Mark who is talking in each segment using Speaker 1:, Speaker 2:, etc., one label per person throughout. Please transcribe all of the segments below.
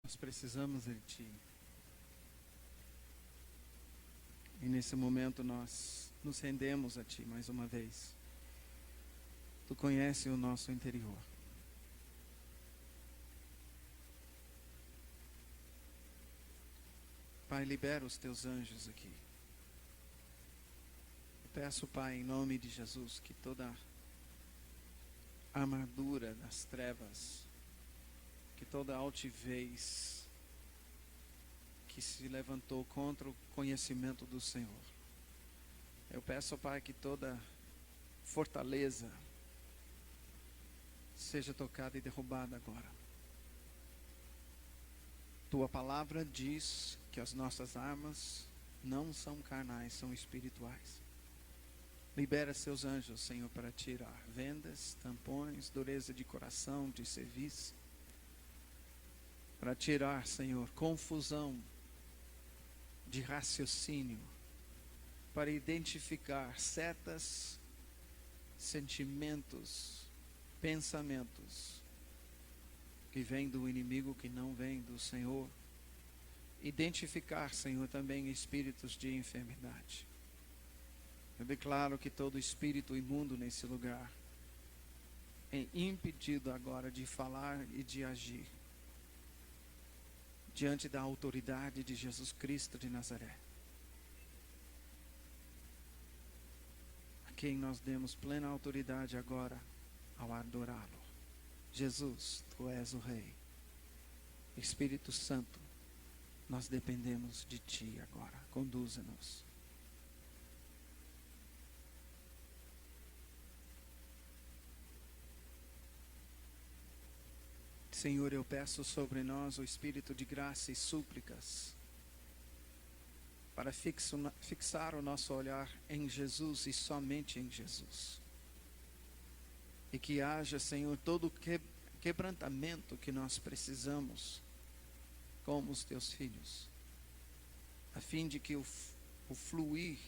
Speaker 1: Nós precisamos de Ti. E nesse momento nós nos rendemos a Ti mais uma vez. Tu conheces o nosso interior. Pai, libera os Teus anjos aqui. Eu peço, Pai, em nome de Jesus, que toda a armadura das trevas, que toda a altivez que se levantou contra o conhecimento do Senhor, eu peço, Pai, que toda fortaleza seja tocada e derrubada agora. Tua palavra diz que as nossas armas não são carnais, são espirituais. Libera seus anjos, Senhor, para tirar vendas, tampões, dureza de coração, de serviço. Para tirar, Senhor, confusão de raciocínio. Para identificar setas, sentimentos, pensamentos que vêm do inimigo, que não vêm do Senhor. Identificar, Senhor, também espíritos de enfermidade. Eu declaro que todo espírito imundo nesse lugar é impedido agora de falar e de agir diante da autoridade de Jesus Cristo de Nazaré, a quem nós demos plena autoridade agora ao adorá-lo. Jesus, Tu és o Rei. Espírito Santo, nós dependemos de Ti agora. Conduza-nos. Senhor, eu peço sobre nós o Espírito de graça e súplicas para fixar o nosso olhar em Jesus e somente em Jesus. E que haja, Senhor, todo o quebrantamento que nós precisamos como os Teus filhos, a fim de que o fluir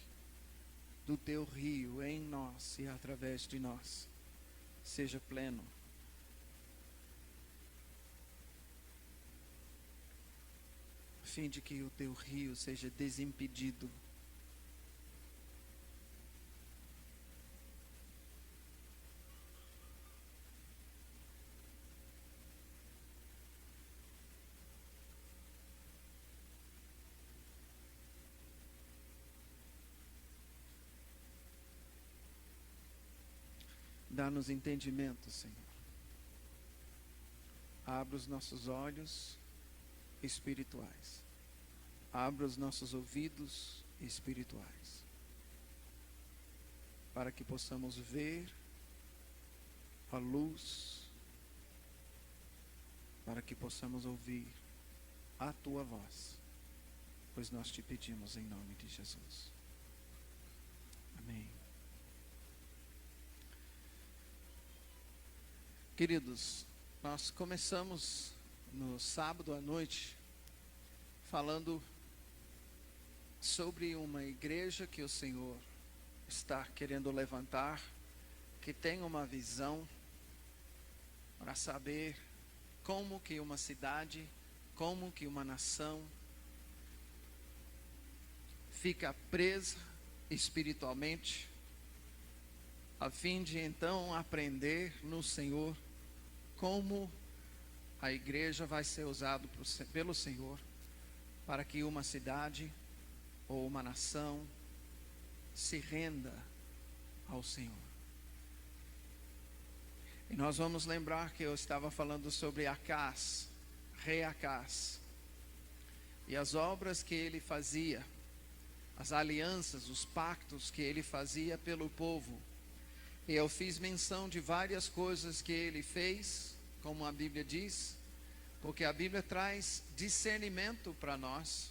Speaker 1: do Teu rio em nós e através de nós seja pleno. A fim de que o Teu rio seja desimpedido. Dá-nos entendimento, Senhor. Abra os nossos olhos espirituais. Abra os nossos ouvidos espirituais. Para que possamos ver a luz. Para que possamos ouvir a Tua voz. Pois nós te pedimos em nome de Jesus. Amém. Queridos, nós começamos no sábado à noite falando sobre uma igreja que o Senhor está querendo levantar, que tem uma visão para saber como que uma cidade, como que uma nação fica presa espiritualmente, a fim de então aprender no Senhor como a igreja vai ser usada pelo Senhor para que uma cidade ou uma nação se renda ao Senhor. E nós vamos lembrar que eu estava falando sobre Acás, rei Acás, e as obras que ele fazia, as alianças, os pactos que ele fazia pelo povo. E eu fiz menção de várias coisas que ele fez, como a Bíblia diz, porque a Bíblia traz discernimento para nós,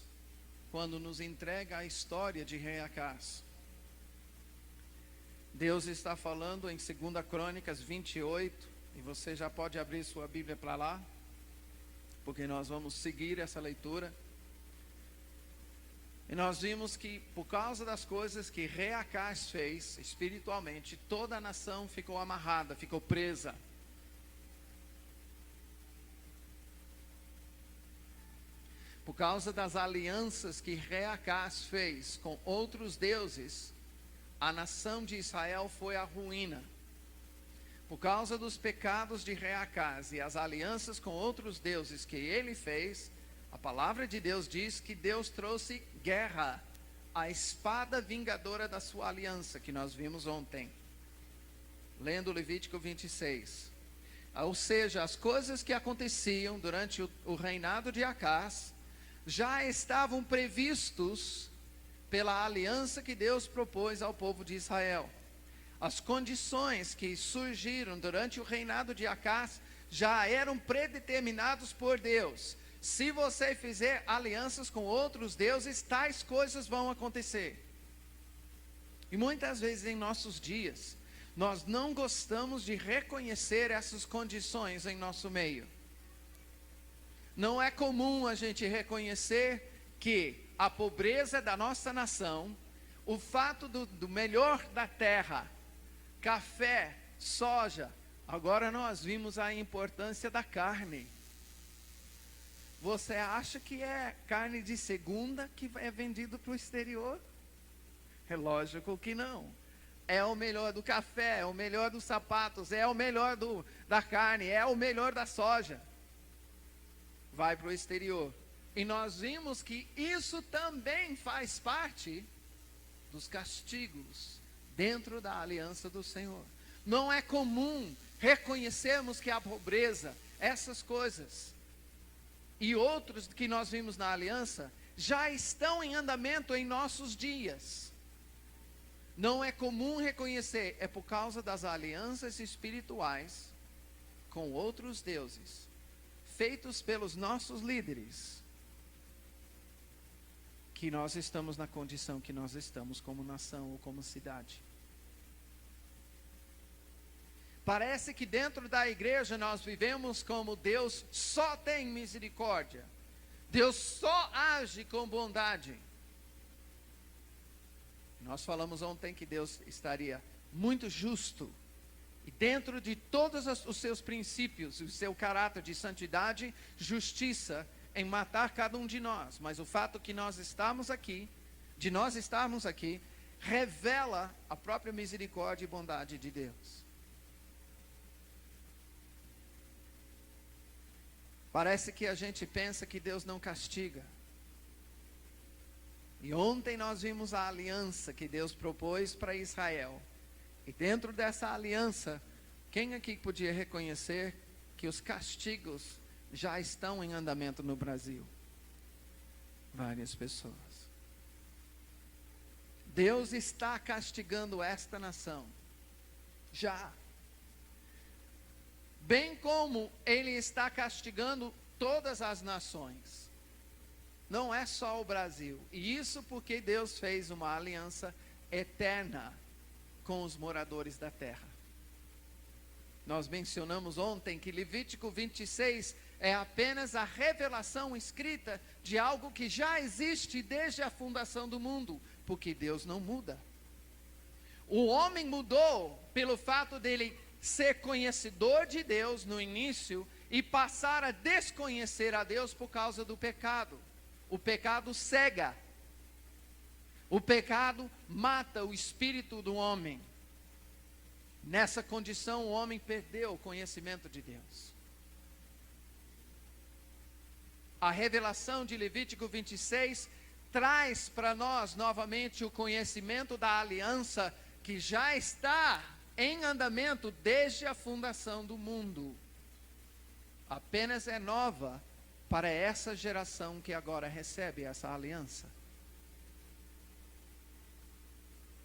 Speaker 1: quando nos entrega a história de rei Acás. Deus está falando em 2 Crônicas 28, e você já pode abrir sua Bíblia para lá, porque nós vamos seguir essa leitura. E nós vimos que por causa das coisas que rei Acás fez espiritualmente, toda a nação ficou amarrada, ficou presa. Por causa das alianças que rei Acás fez com outros deuses, a nação de Israel foi à ruína. Por causa dos pecados de rei Acás e as alianças com outros deuses que ele fez, a palavra de Deus diz que Deus trouxe guerra, a espada vingadora da sua aliança, que nós vimos ontem, lendo Levítico 26. Ou seja, as coisas que aconteciam durante o reinado de Acás já estavam previstos pela aliança que Deus propôs ao povo de Israel. As condições que surgiram durante o reinado de Acás já eram predeterminados por Deus. Se você fizer alianças com outros deuses, tais coisas vão acontecer. E muitas vezes em nossos dias, nós não gostamos de reconhecer essas condições em nosso meio. Não é comum a gente reconhecer que a pobreza da nossa nação, o fato do melhor da terra, café, soja, agora nós vimos a importância da carne. Você acha que é carne de segunda que é vendido para o exterior? É lógico que não. É o melhor do café, é o melhor dos sapatos, é o melhor da carne, é o melhor da soja. Vai para o exterior. E nós vimos que isso também faz parte dos castigos dentro da aliança do Senhor. Não é comum reconhecermos que a pobreza, essas coisas e outros que nós vimos na aliança, já estão em andamento em nossos dias. Não é comum reconhecer, é por causa das alianças espirituais com outros deuses, feitos pelos nossos líderes, que nós estamos na condição que nós estamos como nação ou como cidade. Parece que dentro da igreja nós vivemos como Deus só tem misericórdia. Deus só age com bondade. Nós falamos ontem que Deus estaria muito justo. E dentro de todos os seus princípios, o seu caráter de santidade, justiça, em matar cada um de nós. Mas o fato que nós estamos aqui, de nós estarmos aqui, revela a própria misericórdia e bondade de Deus. Parece que a gente pensa que Deus não castiga. E ontem nós vimos a aliança que Deus propôs para Israel. E dentro dessa aliança, quem aqui podia reconhecer que os castigos já estão em andamento no Brasil? Várias pessoas. Deus está castigando esta nação. Já. Bem como Ele está castigando todas as nações. Não é só o Brasil. E isso porque Deus fez uma aliança eterna com os moradores da terra. Nós mencionamos ontem que Levítico 26 é apenas a revelação escrita de algo que já existe desde a fundação do mundo, porque Deus não muda. O homem mudou pelo fato dele ser conhecedor de Deus no início e passar a desconhecer a Deus por causa do pecado. O pecado cega. O pecado mata o espírito do homem. Nessa condição, o homem perdeu o conhecimento de Deus. A revelação de Levítico 26 traz para nós novamente o conhecimento da aliança que já está em andamento desde a fundação do mundo. Apenas é nova para essa geração que agora recebe essa aliança.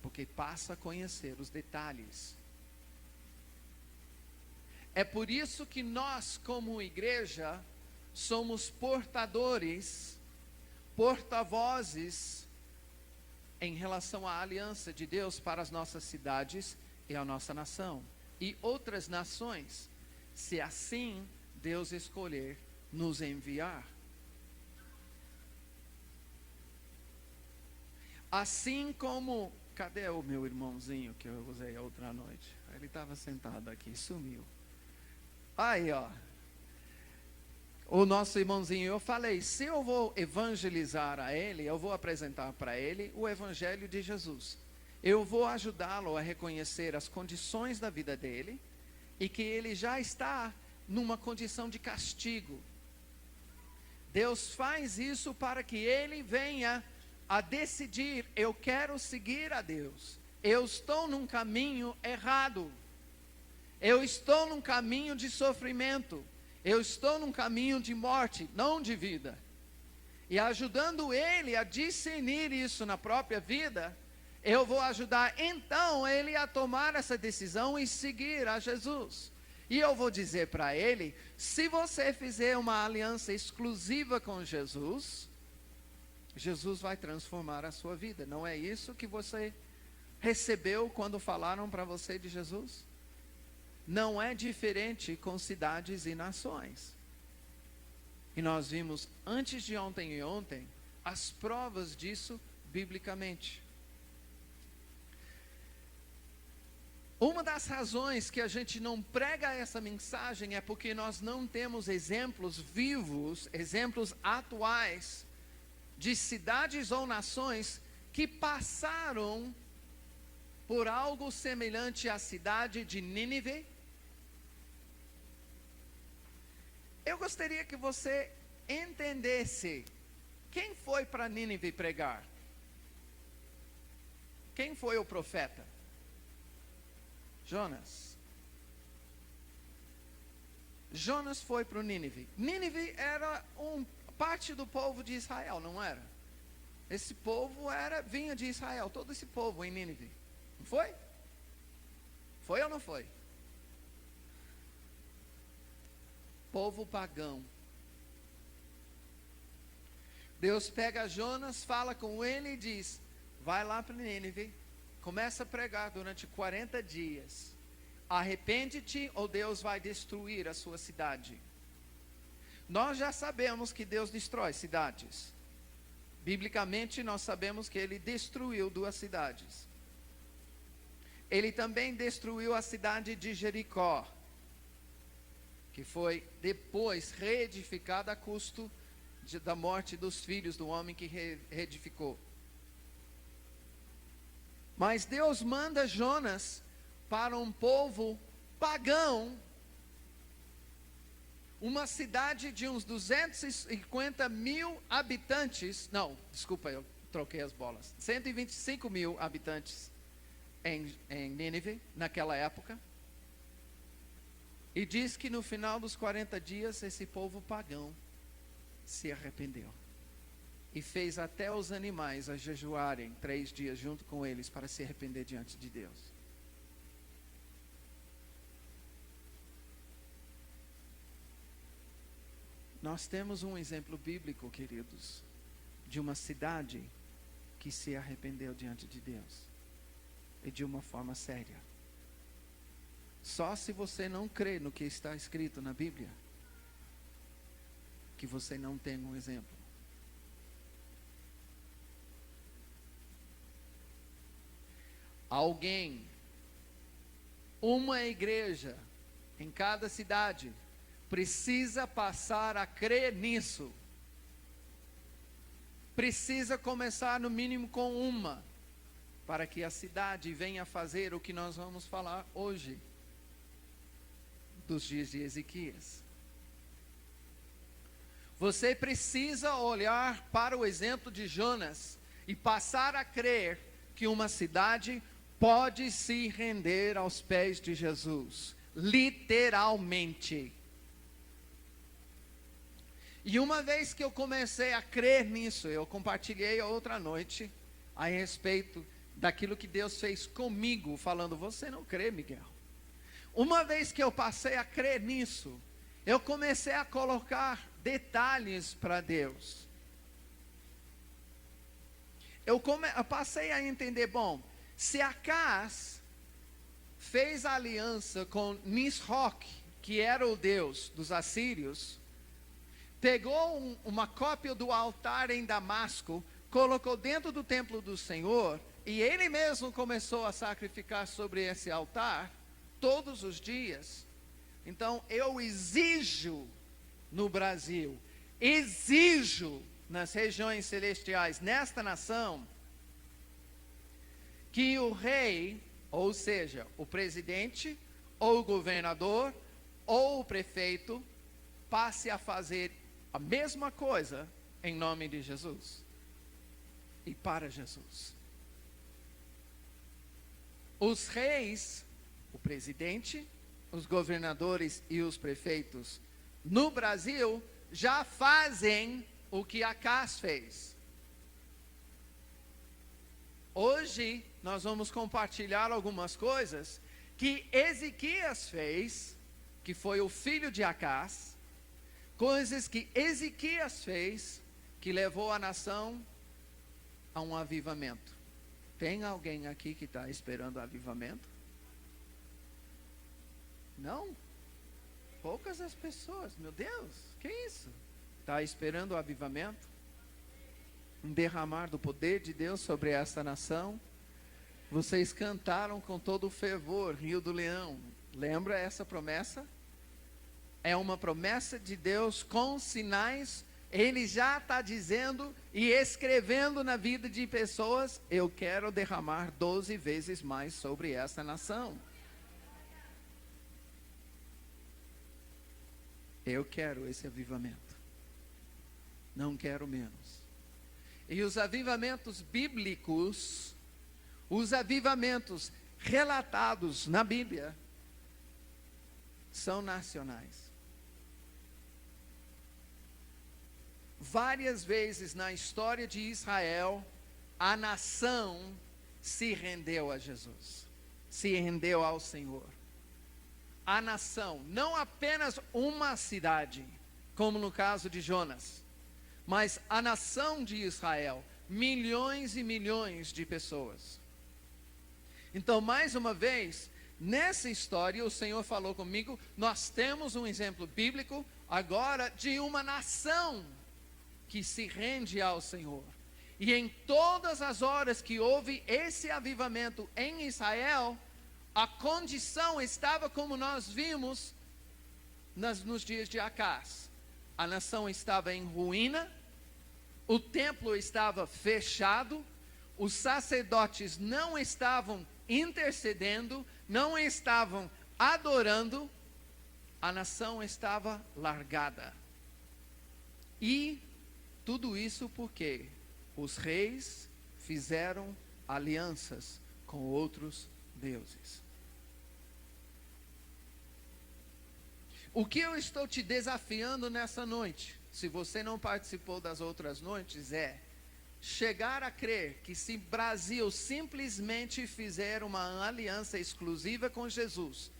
Speaker 1: Porque passa a conhecer os detalhes. É por isso que nós, como igreja, somos portadores, porta-vozes em relação à aliança de Deus para as nossas cidades e a nossa nação. E outras nações, se assim Deus escolher nos enviar. Assim como, cadê o meu irmãozinho que eu usei outra noite? Ele estava sentado aqui, sumiu. Aí, ó. o nosso irmãozinho, eu falei, se eu vou evangelizar a ele, eu vou apresentar para ele o evangelho de Jesus. Eu vou ajudá-lo a reconhecer as condições da vida dele e que ele já está numa condição de castigo. Deus faz isso para que ele venha a decidir, eu quero seguir a Deus. Eu estou num caminho errado. Eu estou num caminho de sofrimento. Eu estou num caminho de morte, não de vida. E ajudando ele a discernir isso na própria vida, eu vou ajudar então ele a tomar essa decisão e seguir a Jesus. E eu vou dizer para ele, se você fizer uma aliança exclusiva com Jesus, Jesus vai transformar a sua vida. Não é isso que você recebeu quando falaram para você de Jesus? Não é diferente com cidades e nações. E nós vimos antes de ontem e ontem as provas disso biblicamente. Uma das razões que a gente não prega essa mensagem é porque nós não temos exemplos vivos, exemplos atuais de cidades ou nações que passaram por algo semelhante à cidade de Nínive. Eu gostaria que você entendesse quem foi para Nínive pregar. Quem foi o profeta? Jonas. Jonas foi para o Nínive. Nínive era parte do povo de Israel, não era? Esse povo vinha de Israel, todo esse povo em Nínive. Não foi? Foi ou não foi? Povo pagão. Deus pega Jonas, fala com ele e diz, vai lá para Nínive, começa a pregar durante 40 dias. Arrepende-te ou Deus vai destruir a sua cidade. Nós já sabemos que Deus destrói cidades. Biblicamente nós sabemos que ele destruiu 2 cidades. Ele também destruiu a cidade de Jericó, que foi depois reedificada a custo da morte dos filhos do homem que reedificou. Mas Deus manda Jonas para um povo pagão, uma cidade de uns 250 mil habitantes, não, desculpa, eu troquei as bolas, 125 mil habitantes em Nínive, naquela época. E diz que no final dos 40 dias, esse povo pagão se arrependeu. E fez até os animais a jejuarem 3 dias junto com eles para se arrepender diante de Deus. Nós temos um exemplo bíblico, queridos, de uma cidade que se arrependeu diante de Deus. E de uma forma séria. Só se você não crê no que está escrito na Bíblia, que você não tem um exemplo. Alguém, uma igreja em cada cidade, precisa passar a crer nisso. Precisa começar no mínimo com uma, para que a cidade venha fazer o que nós vamos falar hoje, dos dias de Ezequias. Você precisa olhar para o exemplo de Jonas e passar a crer que uma cidade pode se render aos pés de Jesus, literalmente. E uma vez que eu comecei a crer nisso, eu compartilhei outra noite a respeito daquilo que Deus fez comigo, falando, você não crê, Miguel? Uma vez que eu passei a crer nisso, eu comecei a colocar detalhes para Deus. Eu passei a entender, bom, se Acaz fez aliança com Nisroch, que era o deus dos assírios, pegou uma cópia do altar em Damasco, colocou dentro do templo do Senhor, e ele mesmo começou a sacrificar sobre esse altar, todos os dias. Então eu exijo no Brasil, exijo nas regiões celestiais, nesta nação, que o rei, ou seja, o presidente, ou o governador, ou o prefeito, passe a fazer a mesma coisa em nome de Jesus e para Jesus. Os reis, o presidente, os governadores e os prefeitos no Brasil já fazem o que Acás fez. Hoje nós vamos compartilhar algumas coisas que Ezequias fez, que foi o filho de Acás, coisas que Ezequias fez, que levou a nação a um avivamento. Tem alguém aqui que está esperando avivamento? Não? Poucas as pessoas, meu Deus, que isso? Está esperando o avivamento? Um derramar do poder de Deus sobre esta nação? Vocês cantaram com todo o fervor, Rio do Leão. Lembra essa promessa? É uma promessa de Deus com sinais. Ele já está dizendo e escrevendo na vida de pessoas: eu quero derramar 12 vezes mais sobre essa nação. Eu quero esse avivamento. Não quero menos. E os avivamentos bíblicos, os avivamentos relatados na Bíblia, são nacionais. Várias vezes na história de Israel, a nação se rendeu a Jesus, se rendeu ao Senhor. A nação, não apenas uma cidade, como no caso de Jonas, mas a nação de Israel, milhões e milhões de pessoas. Então, mais uma vez, nessa história, o Senhor falou comigo, nós temos um exemplo bíblico agora de uma nação que se rende ao Senhor. E em todas as horas que houve esse avivamento em Israel, a condição estava como nós vimos nos dias de Acás. A nação estava em ruína, o templo estava fechado, os sacerdotes não estavam intercedendo, não estavam adorando, a nação estava largada. E tudo isso porque os reis fizeram alianças com outros deuses. O que eu estou te desafiando nessa noite, se você não participou das outras noites, é chegar a crer que se Brasil simplesmente fizer uma aliança exclusiva com Jesus,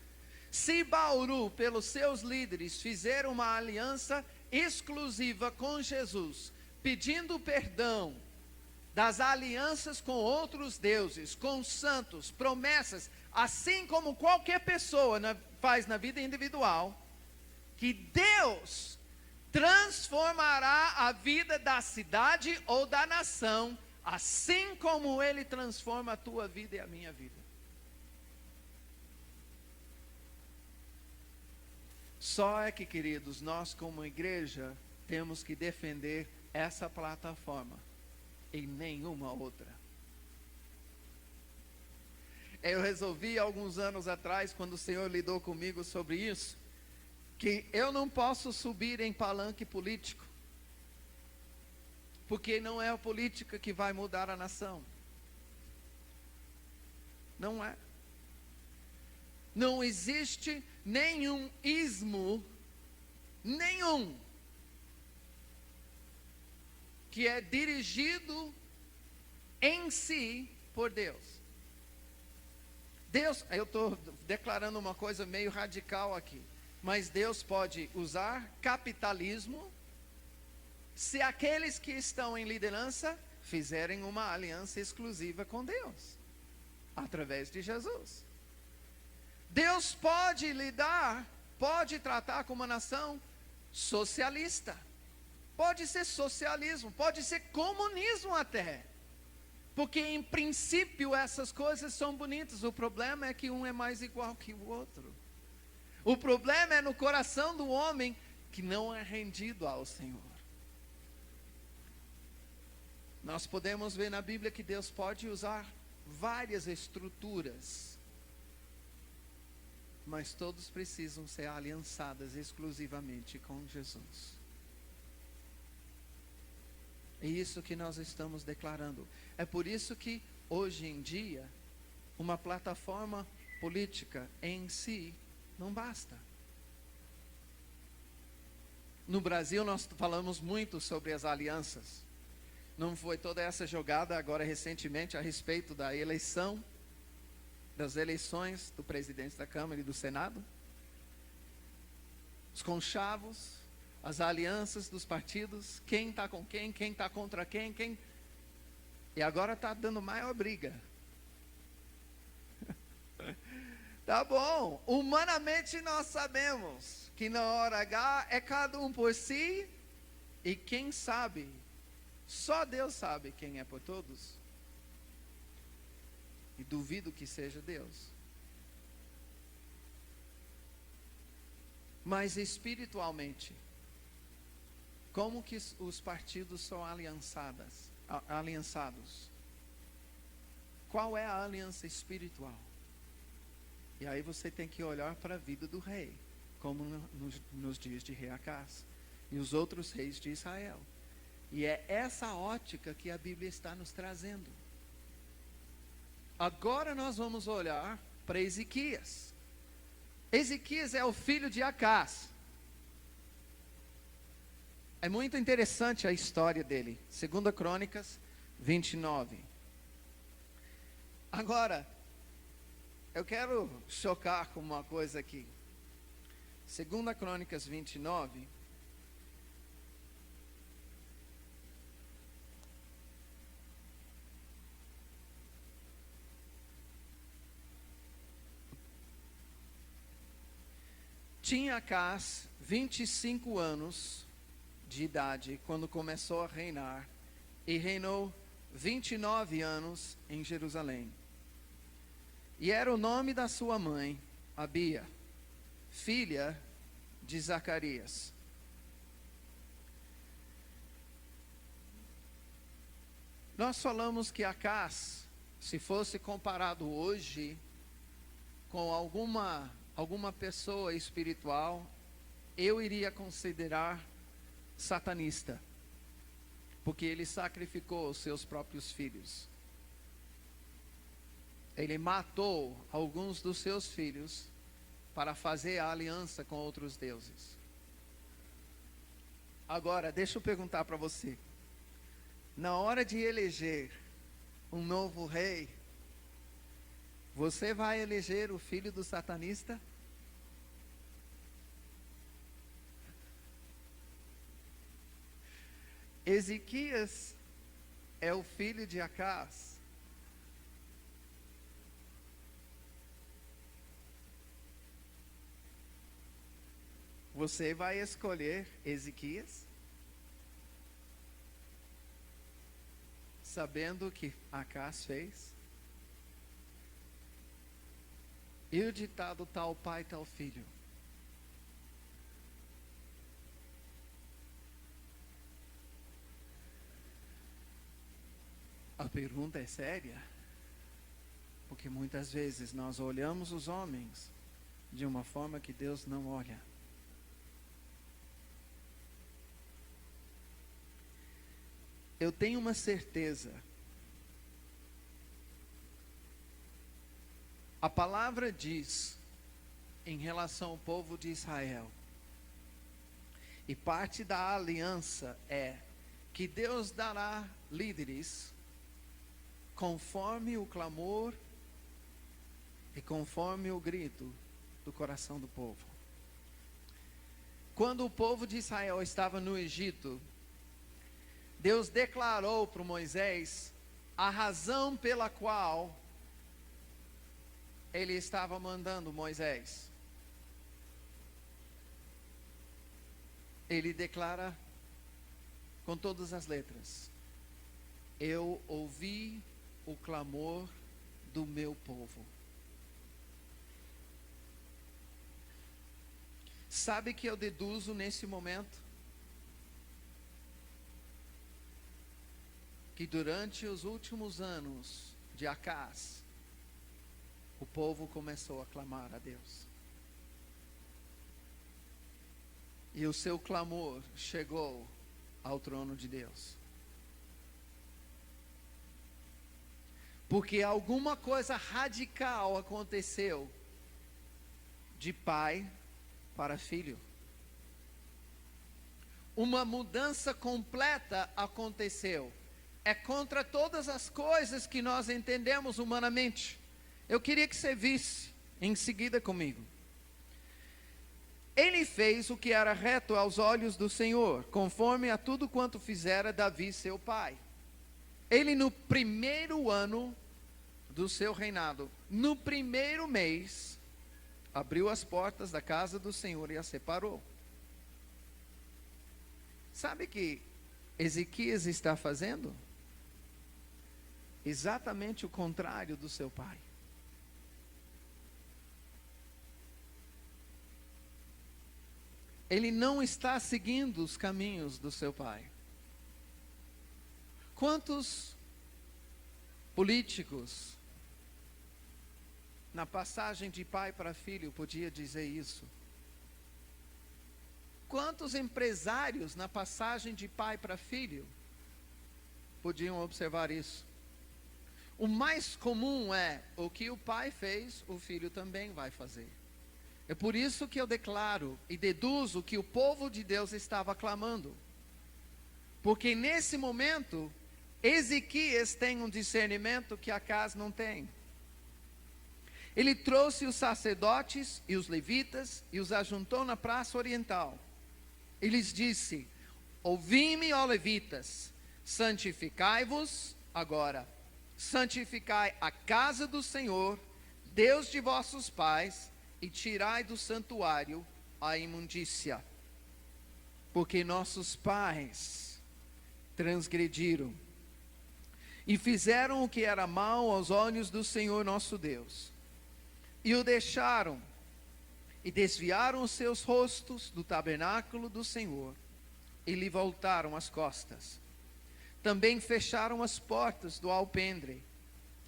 Speaker 1: se Bauru, pelos seus líderes, fizer uma aliança exclusiva com Jesus, pedindo perdão das alianças com outros deuses, com santos, promessas, assim como qualquer pessoa faz na vida individual, que Deus transformará a vida da cidade ou da nação, assim como Ele transforma a tua vida e a minha vida. Só é que, queridos, nós como igreja temos que defender essa plataforma e nenhuma outra. Eu resolvi alguns anos atrás, quando o Senhor lidou comigo sobre isso, que eu não posso subir em palanque político, porque não é a política que vai mudar a nação. Não é. Não existe nenhum ismo, nenhum, que é dirigido em si por Deus. Deus, eu estou declarando uma coisa meio radical aqui, mas Deus pode usar capitalismo se aqueles que estão em liderança fizerem uma aliança exclusiva com Deus, através de Jesus. Deus pode lidar, pode tratar com uma nação socialista, pode ser socialismo, pode ser comunismo até, porque em princípio essas coisas são bonitas. O problema é que um é mais igual que o outro. O problema é no coração do homem que não é rendido ao Senhor. Nós podemos ver na Bíblia que Deus pode usar várias estruturas, mas todos precisam ser aliançadas exclusivamente com Jesus. É isso que nós estamos declarando. É por isso que, hoje em dia, uma plataforma política em si não basta. No Brasil, nós falamos muito sobre as alianças. Não foi toda essa jogada agora recentemente a respeito da eleição, das eleições do presidente da Câmara e do Senado? Os conchavos, as alianças dos partidos, quem está com quem está contra quem. E agora está dando maior briga. Tá bom, humanamente nós sabemos que na hora H é cada um por si, e quem sabe, só Deus sabe quem é por todos. E duvido que seja Deus. Mas espiritualmente, como que os partidos são aliançados? Qual é a aliança espiritual? E aí você tem que olhar para a vida do rei, como nos dias de rei Acás e os outros reis de Israel. E é essa ótica que a Bíblia está nos trazendo. Agora nós vamos olhar para Ezequias. Ezequias é o filho de Acás. É muito interessante a história dele. 2 Crônicas 29. Agora, eu quero chocar com uma coisa aqui. 2 Crônicas 29. Tinha Acás 25 anos de idade quando começou a reinar, e reinou 29 anos em Jerusalém. E era o nome da sua mãe, Abia, filha de Zacarias. Nós falamos que Acás, se fosse comparado hoje com alguma pessoa espiritual, eu iria considerar satanista, porque ele sacrificou os seus próprios filhos. Ele matou alguns dos seus filhos para fazer a aliança com outros deuses. Agora, deixa eu perguntar para você. Na hora de eleger um novo rei, você vai eleger o filho do satanista? Ezequias é o filho de Acás. Você vai escolher Ezequias? Sabendo o que Acás fez? E o ditado tal pai, tal filho? A pergunta é séria, porque muitas vezes nós olhamos os homens de uma forma que Deus não olha. Eu tenho uma certeza. A palavra diz em relação ao povo de Israel, e parte da aliança é que Deus dará líderes conforme o clamor e conforme o grito do coração do povo. Quando o povo de Israel estava no Egito, Deus declarou para Moisés a razão pela qual ele estava mandando Moisés. Ele declara com todas as letras: eu ouvi o clamor do meu povo. Sabe que eu deduzo nesse momento? Que durante os últimos anos de Acás, o povo começou a clamar a Deus. E o seu clamor chegou ao trono de Deus. Porque alguma coisa radical aconteceu de pai para filho. Uma mudança completa aconteceu. É contra todas as coisas que nós entendemos humanamente. Eu queria que você visse em seguida comigo. Ele fez o que era reto aos olhos do Senhor, conforme a tudo quanto fizera Davi seu pai. Ele no primeiro ano do seu reinado, no primeiro mês, abriu as portas da casa do Senhor e a separou. Sabe o que Ezequias está fazendo? Exatamente o contrário do seu pai. Ele não está seguindo os caminhos do seu pai. Quantos políticos, na passagem de pai para filho, podia dizer isso? Quantos empresários, na passagem de pai para filho, podiam observar isso? O mais comum é, o que o pai fez, o filho também vai fazer. É por isso que eu declaro e deduzo que o povo de Deus estava clamando. Porque nesse momento, Ezequias tem um discernimento que Acás não tem. Ele trouxe os sacerdotes e os levitas e os ajuntou na praça oriental. E lhes disse: ouvi-me, ó levitas, santificai-vos agora. Santificai a casa do Senhor, Deus de vossos pais, e tirai do santuário a imundícia. Porque nossos pais transgrediram e fizeram o que era mal aos olhos do Senhor nosso Deus. E o deixaram, e desviaram os seus rostos do tabernáculo do Senhor, e lhe voltaram as costas. Também fecharam as portas do alpendre,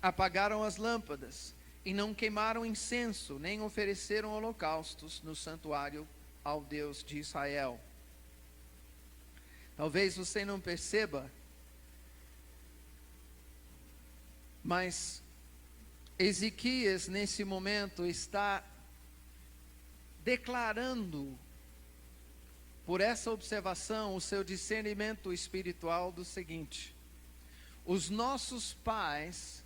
Speaker 1: apagaram as lâmpadas, e não queimaram incenso, nem ofereceram holocaustos no santuário ao Deus de Israel. Talvez você não perceba, mas Ezequias nesse momento está declarando, por essa observação, o seu discernimento espiritual do seguinte: os nossos pais,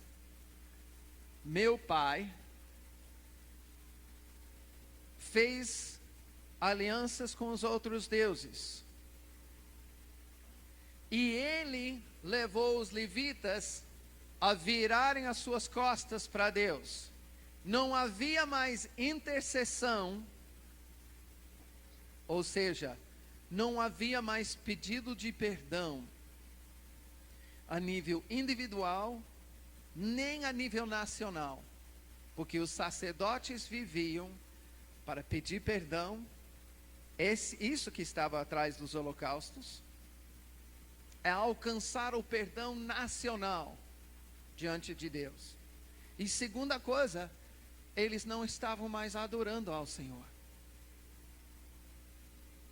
Speaker 1: meu pai, fez alianças com os outros deuses. E ele levou os levitas a virarem as suas costas para Deus. Não havia mais intercessão, ou seja, não havia mais pedido de perdão a nível individual, nem a nível nacional, porque os sacerdotes viviam para pedir perdão. Isso que estava atrás dos holocaustos é alcançar o perdão nacional diante de Deus. E segunda coisa, eles não estavam mais adorando ao Senhor.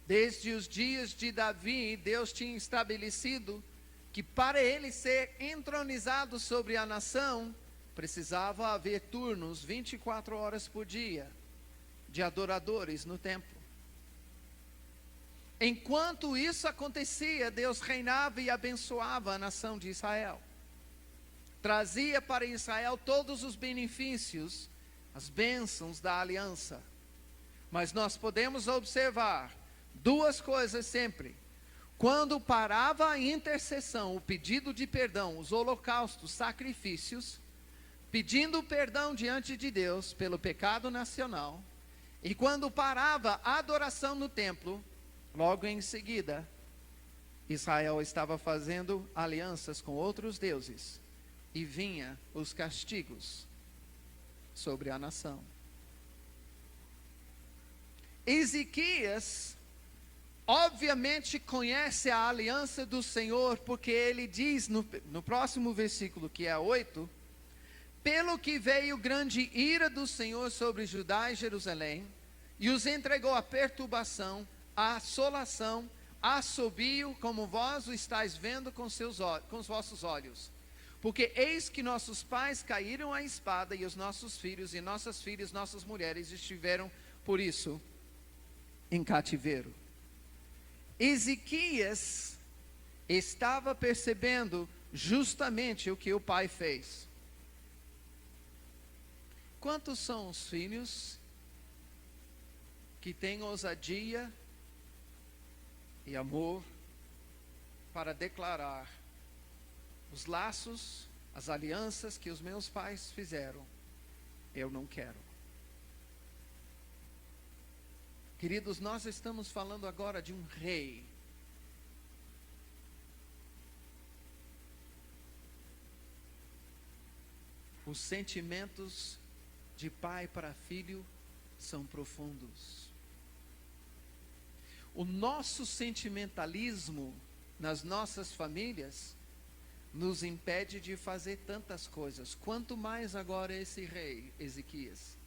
Speaker 1: Desde os dias de Davi, Deus tinha estabelecido que para ele ser entronizado sobre a nação, precisava haver turnos 24 horas por dia de adoradores no templo. Enquanto isso acontecia, Deus reinava e abençoava a nação de Israel. Trazia para Israel todos os benefícios, as bênçãos da aliança. Mas nós podemos observar duas coisas sempre. Quando parava a intercessão, o pedido de perdão, os holocaustos, sacrifícios, pedindo perdão diante de Deus pelo pecado nacional, e quando parava a adoração no templo, logo em seguida, Israel estava fazendo alianças com outros deuses, e vinha os castigos sobre a nação. Ezequias, obviamente, conhece a aliança do Senhor, porque ele diz no próximo versículo, que é 8, pelo que veio grande ira do Senhor sobre Judá e Jerusalém, e os entregou à perturbação, à assolação, a assobio, como vós o estáis vendo com os vossos olhos. Porque eis que nossos pais caíram à espada, e os nossos filhos e nossas filhas, nossas mulheres estiveram, por isso, em cativeiro. Ezequias estava percebendo justamente o que o pai fez. Quantos são os filhos que têm ousadia e amor para declarar os laços, as alianças que os meus pais fizeram, eu não quero? Queridos, nós estamos falando agora de um rei. Os sentimentos de pai para filho são profundos. O nosso sentimentalismo nas nossas famílias nos impede de fazer tantas coisas. Quanto mais agora esse rei, Ezequias.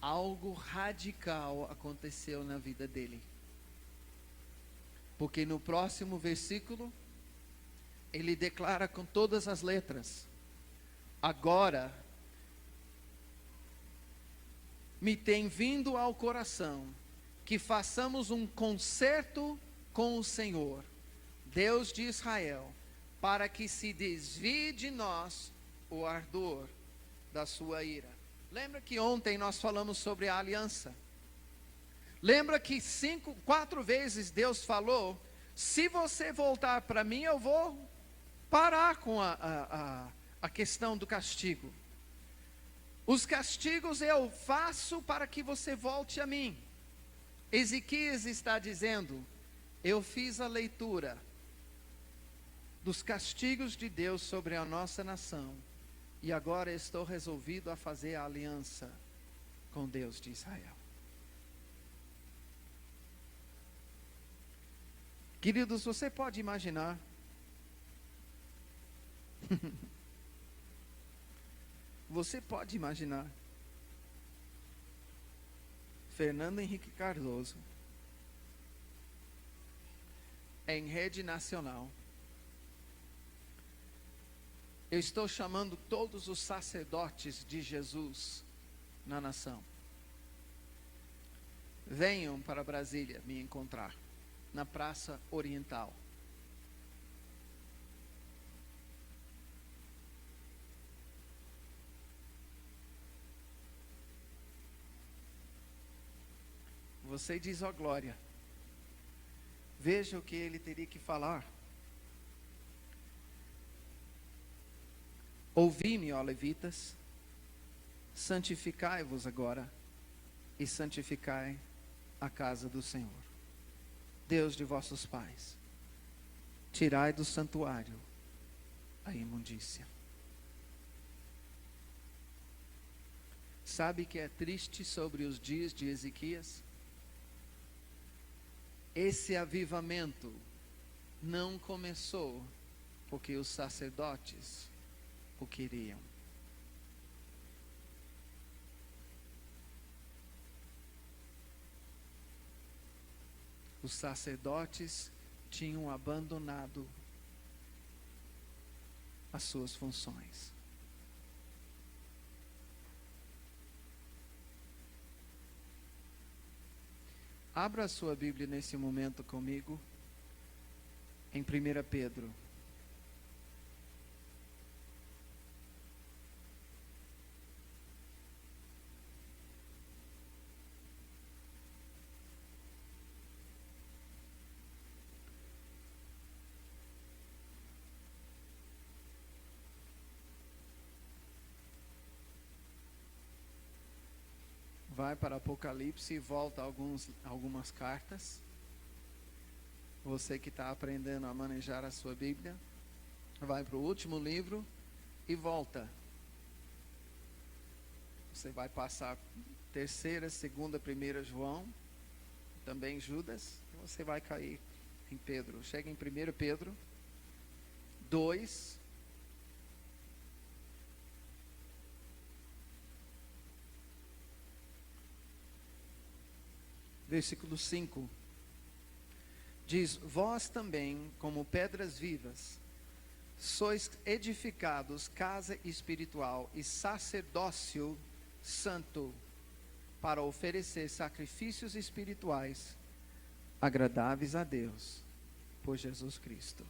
Speaker 1: Algo radical aconteceu na vida dele. Porque no próximo versículo, ele declara com todas as letras: agora me tem vindo ao coração que façamos um concerto com o Senhor, Deus de Israel, para que se desvie de nós o ardor da sua ira. Lembra que ontem nós falamos sobre a aliança? Lembra que 4 vezes Deus falou: se você voltar para mim, eu vou parar com a questão do castigo. Os castigos eu faço para que você volte a mim. Ezequias está dizendo: eu fiz a leitura dos castigos de Deus sobre a nossa nação, e agora estou resolvido a fazer a aliança com Deus de Israel. Queridos, você pode imaginar você pode imaginar Fernando Henrique Cardoso em rede nacional: eu estou chamando todos os sacerdotes de Jesus na nação. Venham para Brasília me encontrar, na Praça Oriental. Você diz: ó glória. Veja o que ele teria que falar. Ouvi-me, ó levitas, santificai-vos agora, e santificai a casa do Senhor, Deus de vossos pais. Tirai do santuário a imundícia. Sabe que é triste sobre os dias de Ezequias? Esse avivamento não começou porque os sacerdotes o queriam. Os sacerdotes tinham abandonado as suas funções. Abra a sua Bíblia nesse momento comigo, em 1 Pedro. Vai para Apocalipse e volta algumas cartas. Você que está aprendendo a manejar a sua Bíblia, vai para o último livro e volta. Você vai passar terceira, segunda, primeira João, também Judas, e você vai cair em Pedro. Chega em 1 Pedro 2, versículo 5. Diz: vós também, como pedras vivas, sois edificados casa espiritual e sacerdócio santo, para oferecer sacrifícios espirituais agradáveis a Deus, por Jesus Cristo.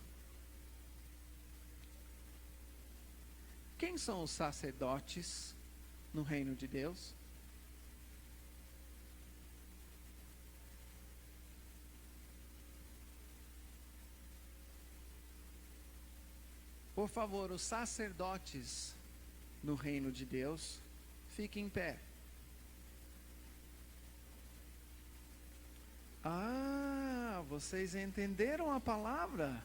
Speaker 1: Quem são os sacerdotes no reino de Deus? Por favor, os sacerdotes no reino de Deus, fiquem em pé. Ah, vocês entenderam a palavra?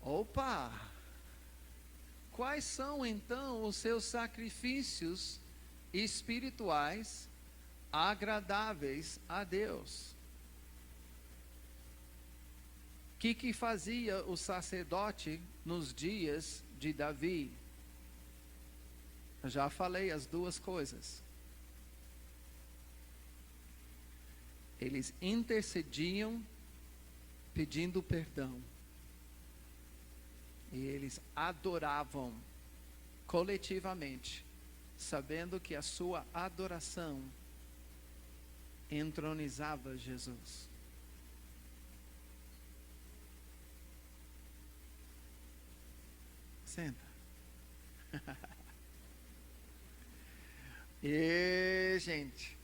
Speaker 1: Opa! Quais são então os seus sacrifícios espirituais agradáveis a Deus? O que fazia o sacerdote nos dias de Davi? Eu já falei as duas coisas. Eles intercediam pedindo perdão. E eles adoravam coletivamente, sabendo que a sua adoração entronizava Jesus. Senta. E, gente.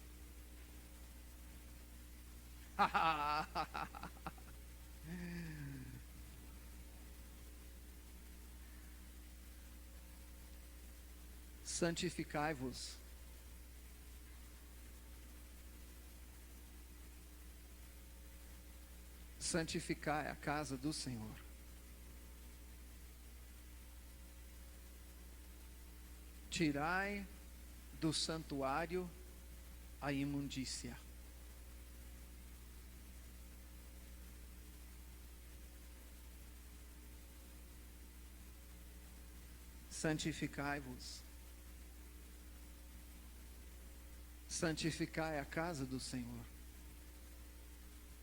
Speaker 1: Santificai-vos. Santificai a casa do Senhor. Tirai do santuário a imundícia. Santificai-vos. Santificai a casa do Senhor.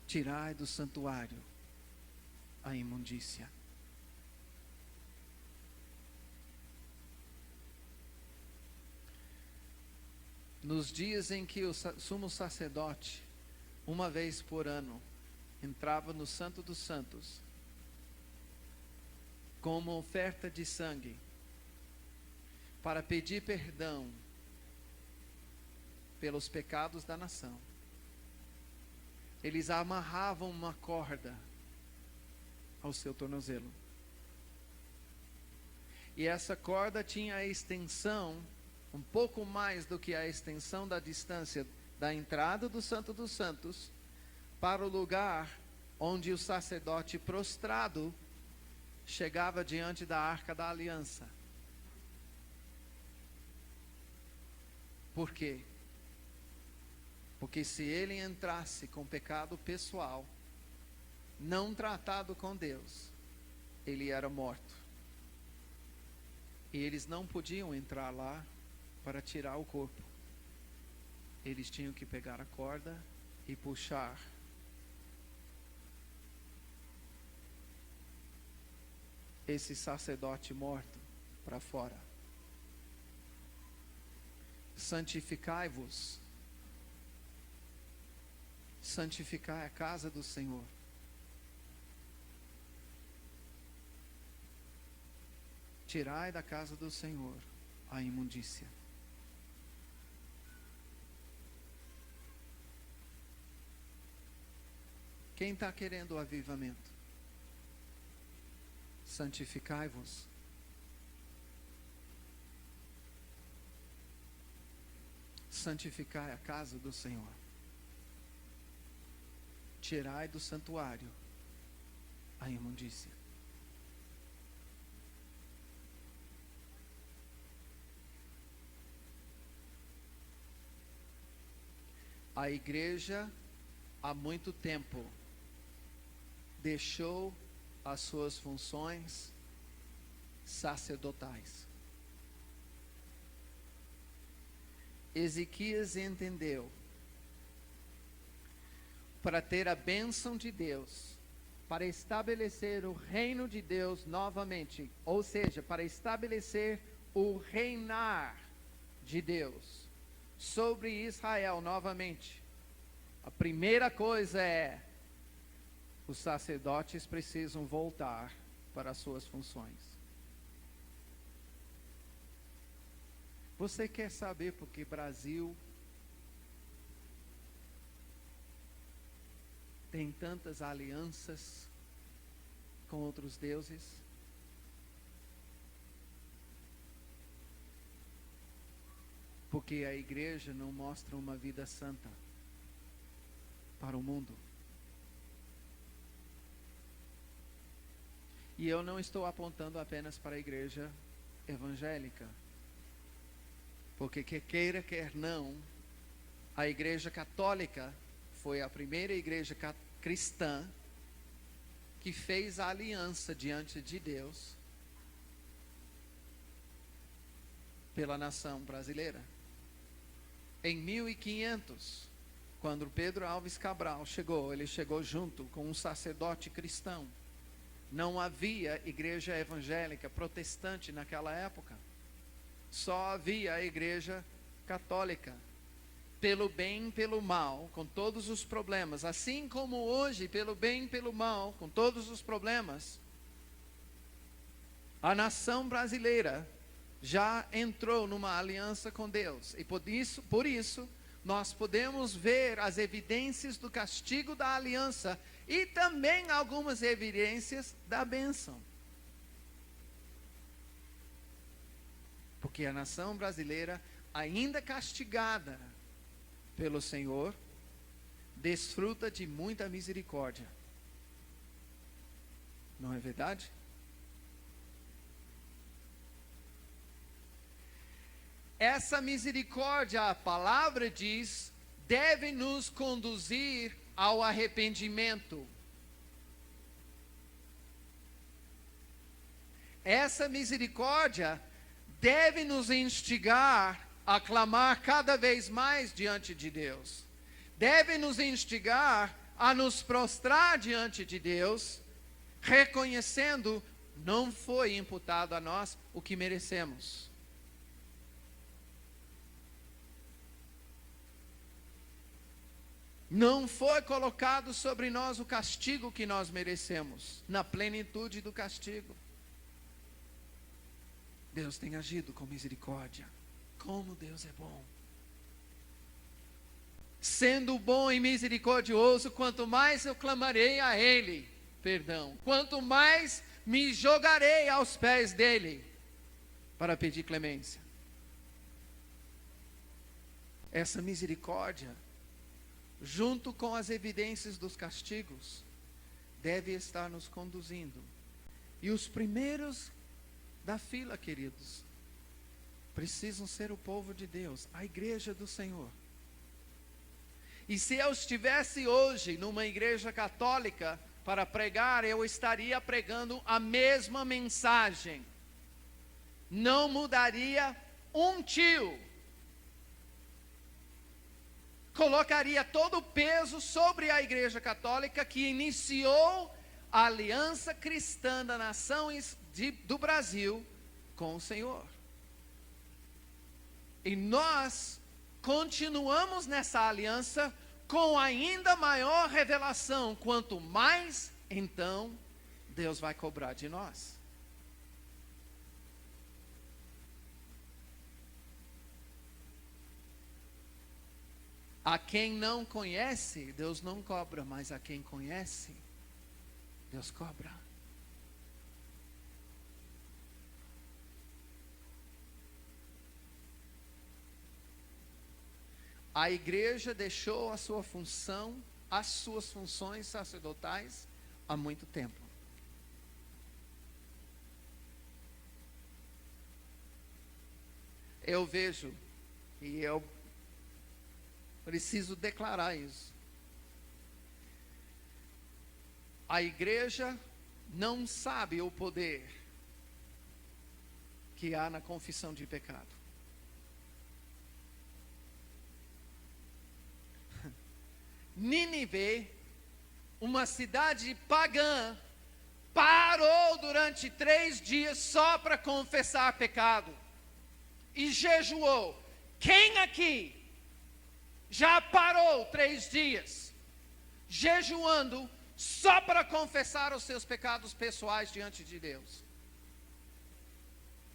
Speaker 1: Tirai do santuário a imundícia. Nos dias em que o sumo sacerdote, uma vez por ano, entrava no Santo dos Santos, como oferta de sangue, para pedir perdão pelos pecados da nação, eles amarravam uma corda ao seu tornozelo. E essa corda tinha a extensão, um pouco mais do que a extensão da distância da entrada do Santo dos Santos, para o lugar onde o sacerdote prostrado chegava diante da Arca da Aliança. Por quê? Porque se ele entrasse com pecado pessoal, não tratado com Deus, ele era morto. E eles não podiam entrar lá para tirar o corpo. Eles tinham que pegar a corda e puxar. Esse sacerdote morto para fora. Santificai-vos. Santificai a casa do Senhor. Tirai da casa do Senhor a imundícia. Quem está querendo o avivamento? Santificai-vos. Santificai a casa do Senhor. Tirai do santuário a imundícia. A igreja, há muito tempo, deixou as suas funções sacerdotais. Ezequias entendeu, para ter a bênção de Deus, para estabelecer o reino de Deus novamente, ou seja, para estabelecer o reinar de Deus sobre Israel novamente, a primeira coisa é: os sacerdotes precisam voltar para as suas funções. Você quer saber por que Brasil tem tantas alianças com outros deuses? Porque a igreja não mostra uma vida santa para o mundo. E eu não estou apontando apenas para a igreja evangélica. Porque quer queira, quer não, a igreja católica foi a primeira igreja cristã que fez a aliança diante de Deus pela nação brasileira. Em 1500, quando Pedro Alves Cabral chegou, ele chegou junto com um sacerdote cristão. Não havia igreja evangélica protestante naquela época. Só havia a igreja católica. Pelo bem e pelo mal, com todos os problemas. Assim como hoje, pelo bem e pelo mal, com todos os problemas, a nação brasileira já entrou numa aliança com Deus. E por isso, nós podemos ver as evidências do castigo da aliança e também algumas evidências da bênção. Porque a nação brasileira, ainda castigada pelo Senhor, desfruta de muita misericórdia. Não é verdade? Essa misericórdia, a palavra diz, deve nos conduzir ao arrependimento. Essa misericórdia deve nos instigar a clamar cada vez mais diante de Deus. Deve nos instigar a nos prostrar diante de Deus, reconhecendo, não foi imputado a nós o que merecemos. Não foi colocado sobre nós o castigo que nós merecemos, na plenitude do castigo. Deus tem agido com misericórdia. Como Deus é bom. Sendo bom e misericordioso, quanto mais eu clamarei a Ele, quanto mais me jogarei aos pés dEle, para pedir clemência. Essa misericórdia, junto com as evidências dos castigos, deve estar nos conduzindo. E os primeiros da fila, queridos, precisam ser o povo de Deus, a igreja do Senhor. E se eu estivesse hoje numa igreja católica para pregar, eu estaria pregando a mesma mensagem. Não mudaria um tio. Colocaria todo o peso sobre a igreja católica que iniciou a aliança cristã da nação do Brasil com o Senhor. E nós continuamos nessa aliança com ainda maior revelação, quanto mais, então, Deus vai cobrar de nós. A quem não conhece, Deus não cobra, mas a quem conhece, Deus cobra. A igreja deixou a sua função, as suas funções sacerdotais há muito tempo. Eu vejo, e eu Preciso declarar isso. A igreja não sabe o poder que há na confissão de pecado. Nínive, uma cidade pagã, parou durante 3 dias só para confessar pecado. E jejuou. Quem aqui já parou 3 dias, jejuando, só para confessar os seus pecados pessoais diante de Deus?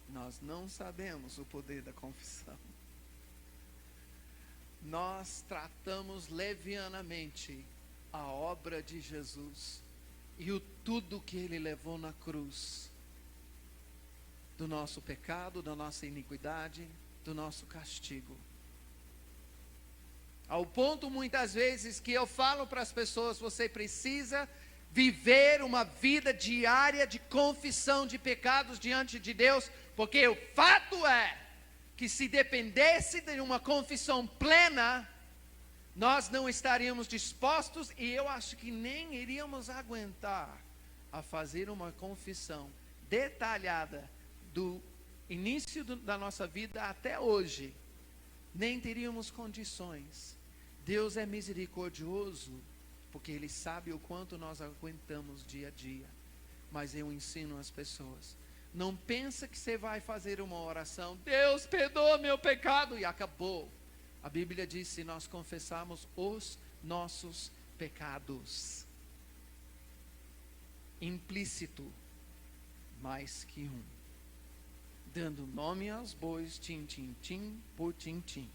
Speaker 1: Nós não sabemos o poder da confissão. Nós tratamos levianamente a obra de Jesus e o tudo que Ele levou na cruz, do nosso pecado, da nossa iniquidade, do nosso castigo. Ao ponto muitas vezes que eu falo para as pessoas: você precisa viver uma vida diária de confissão de pecados diante de Deus, porque o fato é que se dependesse de uma confissão plena, nós não estaríamos dispostos, e eu acho que nem iríamos aguentar a fazer uma confissão detalhada do início da nossa vida até hoje. Nem teríamos condições. Deus é misericordioso, porque Ele sabe o quanto nós aguentamos dia a dia. Mas eu ensino as pessoas: não pensa que você vai fazer uma oração, Deus perdoa meu pecado, e acabou. A Bíblia diz: se nós confessarmos os nossos pecados, implícito, mais que um, dando nome aos bois, tim, tim, tim, por tim, tim.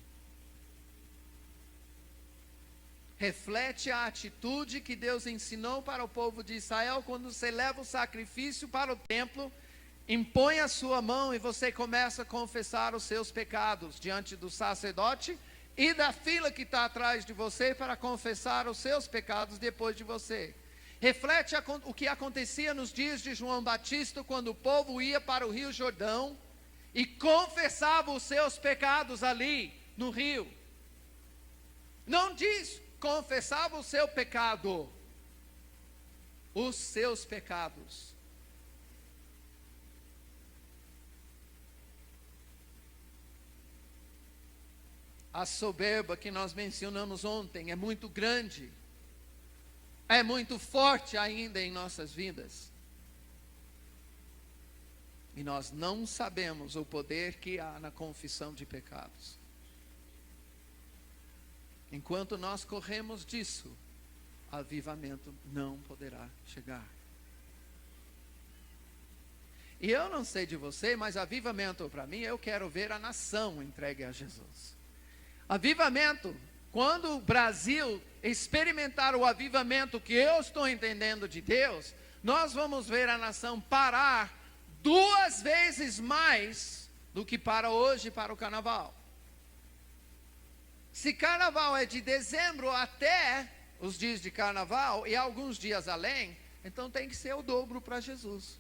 Speaker 1: Reflete a atitude que Deus ensinou para o povo de Israel quando você leva o sacrifício para o templo, impõe a sua mão e você começa a confessar os seus pecados diante do sacerdote e da fila que está atrás de você para confessar os seus pecados depois de você. Reflete o que acontecia nos dias de João Batista, quando o povo ia para o Rio Jordão e confessava os seus pecados ali no rio. Não diz confessava o seu pecado, os seus pecados. A soberba que nós mencionamos ontem é muito grande, é muito forte ainda em nossas vidas. E nós não sabemos o poder que há na confissão de pecados. Enquanto nós corremos disso, avivamento não poderá chegar. E eu não sei de você, mas avivamento para mim, eu quero ver a nação entregue a Jesus. Avivamento, quando o Brasil experimentar o avivamento que eu estou entendendo de Deus, nós vamos ver a nação parar 2 vezes mais do que para hoje, para o carnaval. Se carnaval é de dezembro até os dias de carnaval, e alguns dias além, então tem que ser o dobro para Jesus.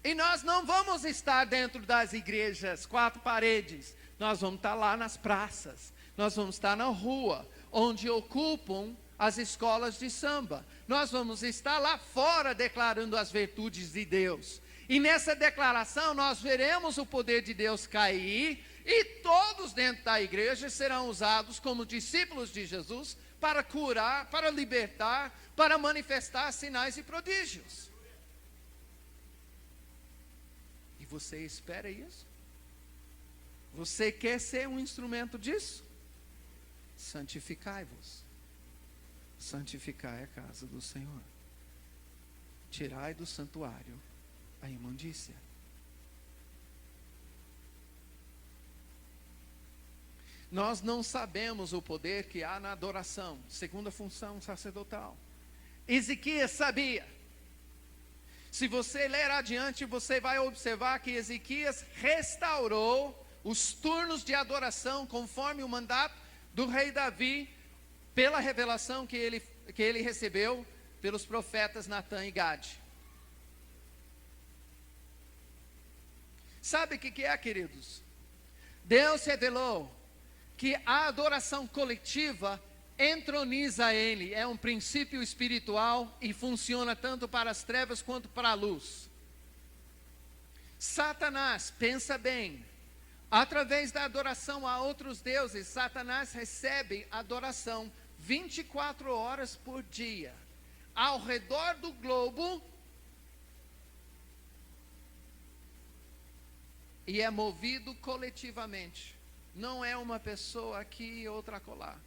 Speaker 1: E nós não vamos estar dentro das igrejas, 4 paredes. Nós vamos estar lá nas praças. Nós vamos estar na rua, onde ocupam as escolas de samba. Nós vamos estar lá fora declarando as virtudes de Deus. E nessa declaração nós veremos o poder de Deus cair, e todos dentro da igreja serão usados como discípulos de Jesus para curar, para libertar, para manifestar sinais e prodígios. E você espera isso? Você quer ser um instrumento disso? Santificai-vos. Santificai a casa do Senhor. Tirai do santuário a imundícia. Nós não sabemos o poder que há na adoração, segunda função sacerdotal. Ezequias sabia. Se você ler adiante, você vai observar que Ezequias restaurou os turnos de adoração conforme o mandato do rei Davi, pela revelação que ele recebeu pelos profetas Natã e Gade. Sabe o que é, queridos? Deus revelou que a adoração coletiva entroniza Ele. É um princípio espiritual e funciona tanto para as trevas quanto para a luz. Satanás, pensa bem, através da adoração a outros deuses, Satanás recebe adoração 24 horas por dia, ao redor do globo, e é movido coletivamente. Não é uma pessoa aqui e outra acolá.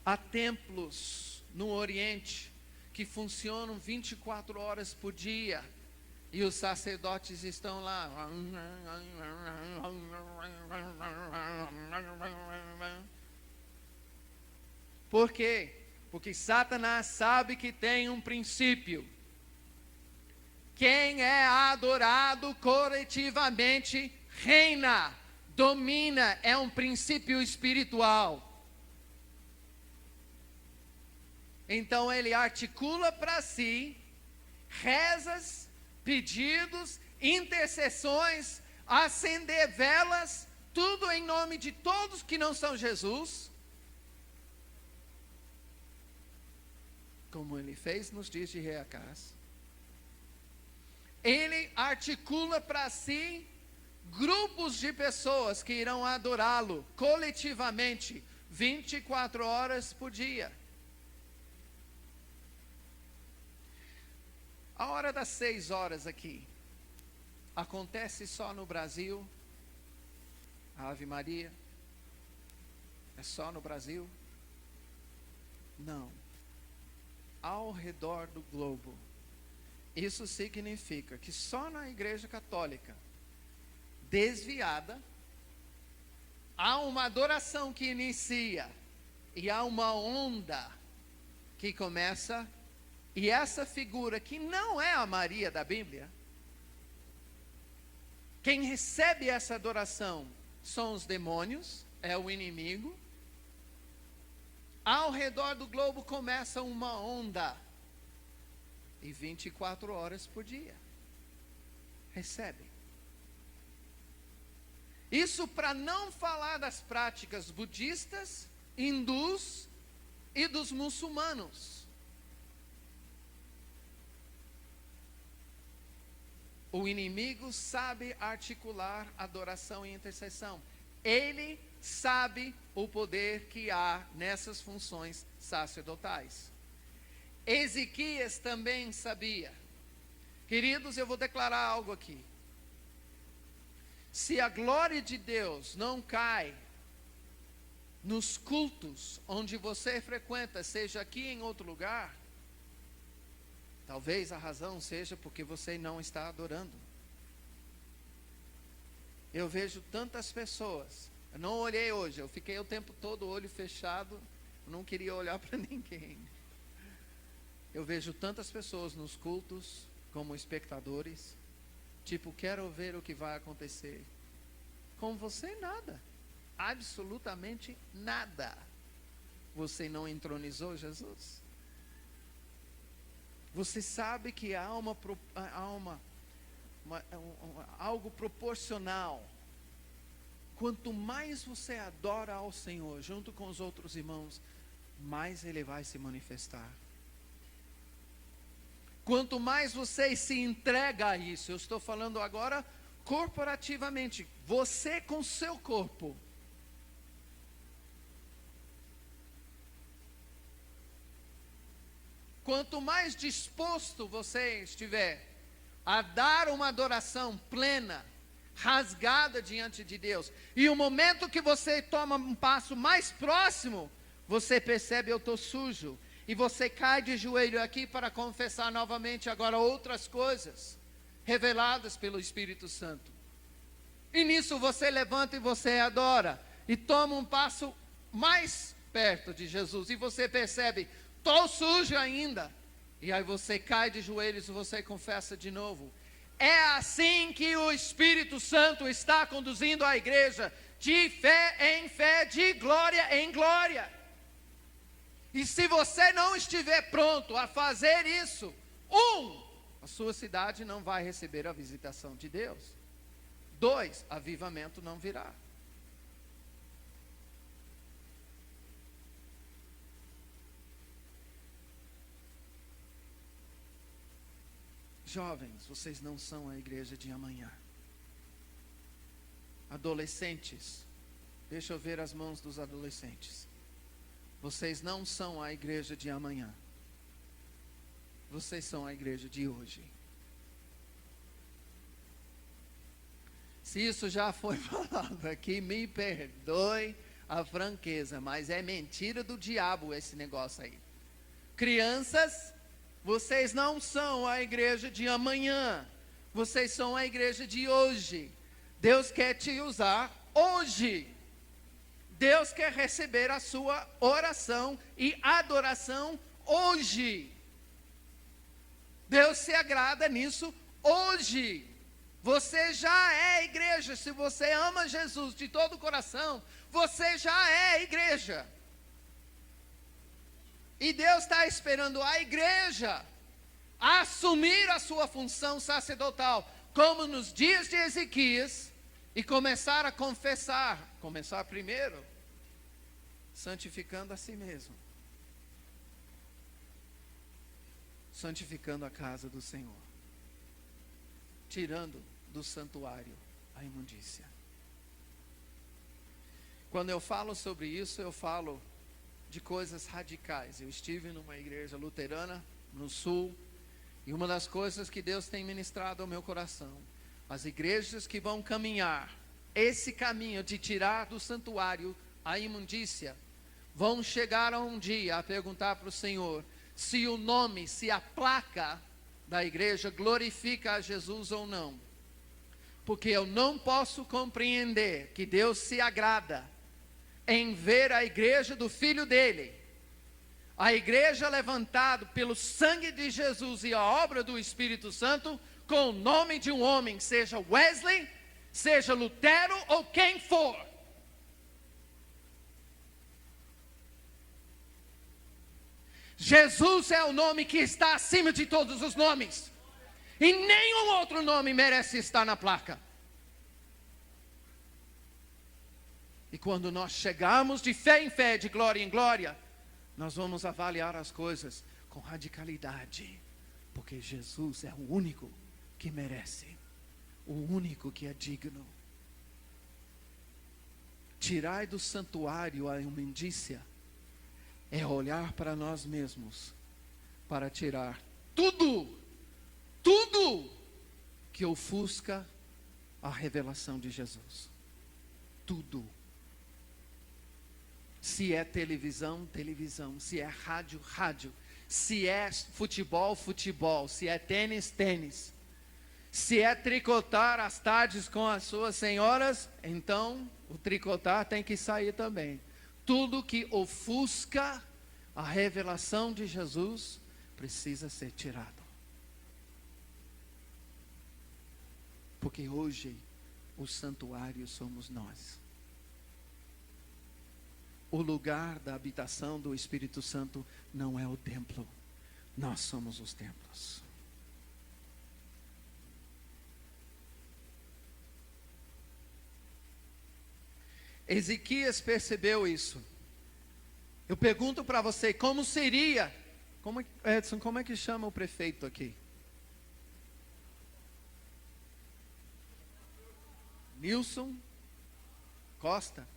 Speaker 1: Há templos no Oriente que funcionam 24 horas por dia, e os sacerdotes estão lá. Por quê? Porque Satanás sabe que tem um princípio. Quem é adorado coletivamente reina, domina, é um princípio espiritual. Então ele articula para si rezas, pedidos, intercessões, acender velas, tudo em nome de todos que não são Jesus, como ele fez nos dias de Rei Acás. Ele articula para si grupos de pessoas que irão adorá-lo coletivamente 24 horas por dia. A hora das 6 horas aqui acontece só no Brasil? A Ave Maria é só no Brasil? Não. Ao redor do globo. Isso significa que só na Igreja Católica desviada há uma adoração que inicia e há uma onda que começa, e essa figura que não é a Maria da Bíblia, quem recebe essa adoração são os demônios, é o inimigo. Ao redor do globo começa uma onda, e 24 horas por dia recebe. Isso para não falar das práticas budistas, hindus e dos muçulmanos. O inimigo sabe articular adoração e intercessão. Ele sabe o poder que há nessas funções sacerdotais. Ezequias também sabia. Queridos, eu vou declarar algo aqui. Se a glória de Deus não cai nos cultos onde você frequenta, seja aqui em outro lugar, talvez a razão seja porque você não está adorando. Eu vejo tantas pessoas. Eu não olhei hoje, eu fiquei o tempo todo olho fechado, eu não queria olhar para ninguém. Eu vejo tantas pessoas nos cultos como espectadores, tipo, quero ver o que vai acontecer. Com você nada, absolutamente nada. Você não entronizou Jesus? Você sabe que há algo proporcional. Quanto mais você adora ao Senhor, junto com os outros irmãos, mais Ele vai se manifestar. Quanto mais você se entrega a isso, eu estou falando agora corporativamente, você com seu corpo. Quanto mais disposto você estiver a dar uma adoração plena, rasgada diante de Deus, e o momento que você toma um passo mais próximo, você percebe, eu estou sujo, e você cai de joelho aqui para confessar novamente agora outras coisas, reveladas pelo Espírito Santo. E nisso você levanta e você adora, e toma um passo mais perto de Jesus, e você percebe, estou sujo ainda, e aí você cai de joelhos e você confessa de novo. É assim que o Espírito Santo está conduzindo a igreja, de fé em fé, de glória em glória. E se você não estiver pronto a fazer isso, a sua cidade não vai receber a visitação de Deus. 2, avivamento não virá. Jovens, vocês não são a igreja de amanhã. Adolescentes, deixa eu ver as mãos dos adolescentes. Vocês não são a igreja de amanhã. Vocês são a igreja de hoje. Se isso já foi falado aqui, me perdoe a franqueza, mas é mentira do diabo esse negócio aí. Crianças, vocês não são a igreja de amanhã. Vocês são a igreja de hoje. Deus quer te usar hoje. Deus quer receber a sua oração e adoração hoje. Deus se agrada nisso hoje. Você já é igreja. Se você ama Jesus de todo o coração, você já é igreja. E Deus está esperando a igreja assumir a sua função sacerdotal, como nos dias de Ezequias, e começar a confessar. Começar primeiro, santificando a si mesmo. Santificando a casa do Senhor. Tirando do santuário a imundícia. Quando eu falo sobre isso, eu falo de coisas radicais. Eu estive numa igreja luterana no sul, e uma das coisas que Deus tem ministrado ao meu coração, as igrejas que vão caminhar esse caminho de tirar do santuário a imundícia, vão chegar a um dia a perguntar para o Senhor se o nome, se a placa da igreja glorifica a Jesus ou não. Porque eu não posso compreender que Deus se agrada em ver a igreja do Filho dele, a igreja levantada pelo sangue de Jesus e a obra do Espírito Santo, com o nome de um homem, seja Wesley, seja Lutero ou quem for. Jesus é o nome que está acima de todos os nomes, e nenhum outro nome merece estar na placa. E quando nós chegarmos de fé em fé, de glória em glória, nós vamos avaliar as coisas com radicalidade, porque Jesus é o único que merece, o único que é digno. Tirai do santuário a imundícia é olhar para nós mesmos, para tirar tudo que ofusca a revelação de Jesus. Tudo. Se é televisão, televisão. Se é rádio, rádio. Se é futebol, futebol. Se é tênis, tênis. Se é tricotar às tardes com as suas senhoras, então o tricotar tem que sair também. Tudo que ofusca a revelação de Jesus precisa ser tirado. Porque hoje o santuário somos nós. O lugar da habitação do Espírito Santo não é o templo. Nós somos os templos. Ezequias percebeu isso. Eu pergunto para você, como seria? Edson, como é que chama o prefeito aqui? Nilson Costa.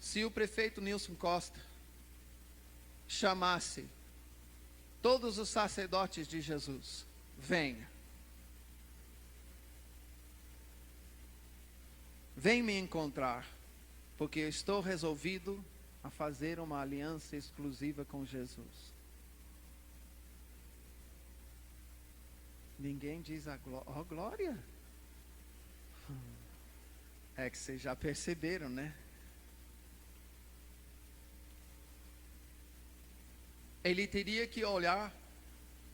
Speaker 1: Se o prefeito Nilson Costa chamasse todos os sacerdotes de Jesus, venha. Vem me encontrar, porque eu estou resolvido a fazer uma aliança exclusiva com Jesus. Ninguém diz ó glória. É que vocês já perceberam, né? Ele teria que olhar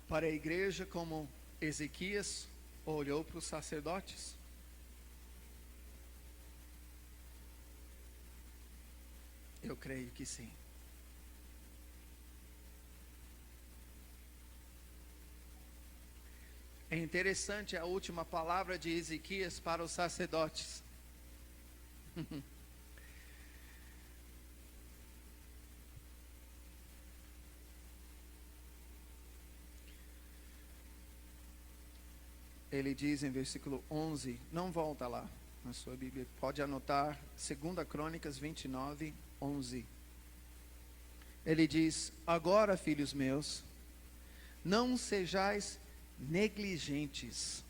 Speaker 1: para a igreja como Ezequias olhou para os sacerdotes. Eu creio que sim. É interessante a última palavra de Ezequias para os sacerdotes. Ele diz em versículo 11, não volta lá na sua Bíblia, pode anotar, 2 Crônicas 29, 11. Ele diz, agora, filhos meus, não sejais negligentes,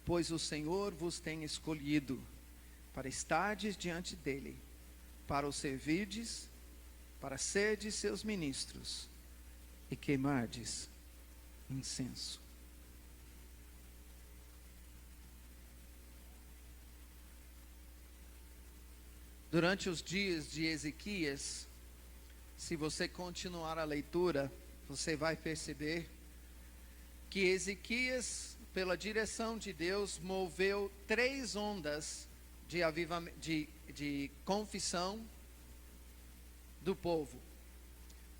Speaker 1: pois o Senhor vos tem escolhido para estardes diante dele, para o servirdes, para serdes seus ministros e queimardes incenso. Durante os dias de Ezequias, se você continuar a leitura, você vai perceber que Ezequias, pela direção de Deus, moveu 3 ondas de confissão do povo.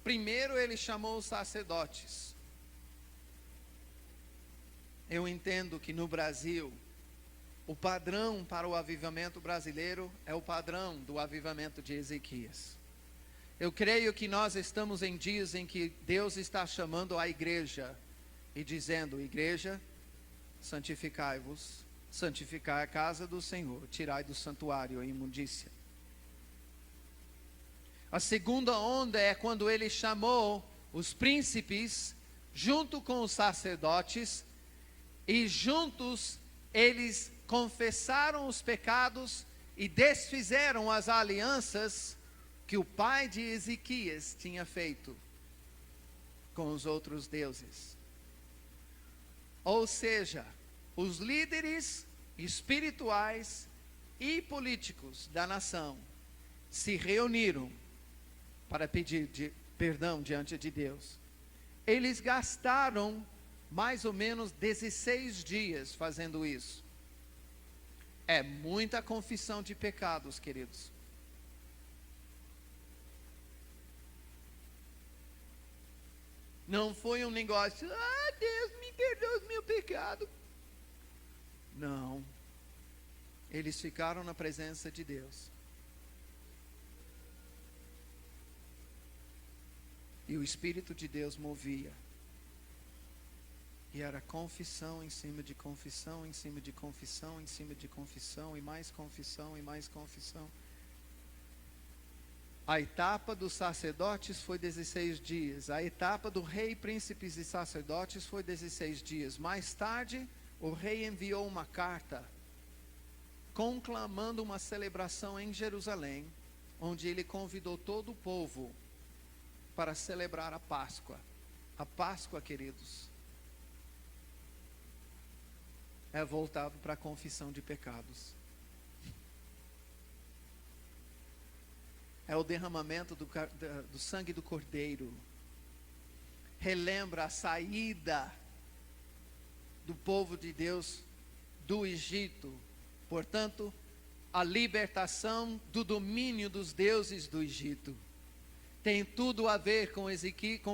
Speaker 1: Primeiro ele chamou os sacerdotes. Eu entendo que no Brasil, o padrão para o avivamento brasileiro é o padrão do avivamento de Ezequias. Eu creio que nós estamos em dias em que Deus está chamando a igreja e dizendo, igreja, santificai-vos, santificai a casa do Senhor, tirai do santuário a imundícia. A segunda onda é quando ele chamou os príncipes junto com os sacerdotes, e juntos eles confessaram os pecados e desfizeram as alianças que o pai de Ezequias tinha feito com os outros deuses. Ou seja, os líderes espirituais e políticos da nação se reuniram para pedir perdão diante de Deus. Eles gastaram mais ou menos 16 dias fazendo isso. É muita confissão de pecados, queridos. Não foi um negócio, Deus me perdoa o meu pecado. Não. Eles ficaram na presença de Deus. E o Espírito de Deus movia. E era confissão em cima de confissão, em cima de confissão, em cima de confissão, e mais confissão, e mais confissão. A etapa dos sacerdotes foi 16 dias. A etapa do rei, príncipes e sacerdotes foi 16 dias. Mais tarde, o rei enviou uma carta conclamando uma celebração em Jerusalém, onde ele convidou todo o povo para celebrar a Páscoa. A Páscoa, queridos, é voltado para a confissão de pecados. É o derramamento do sangue do Cordeiro. Relembra a saída do povo de Deus do Egito. Portanto, a libertação do domínio dos deuses do Egito. Tem tudo a ver com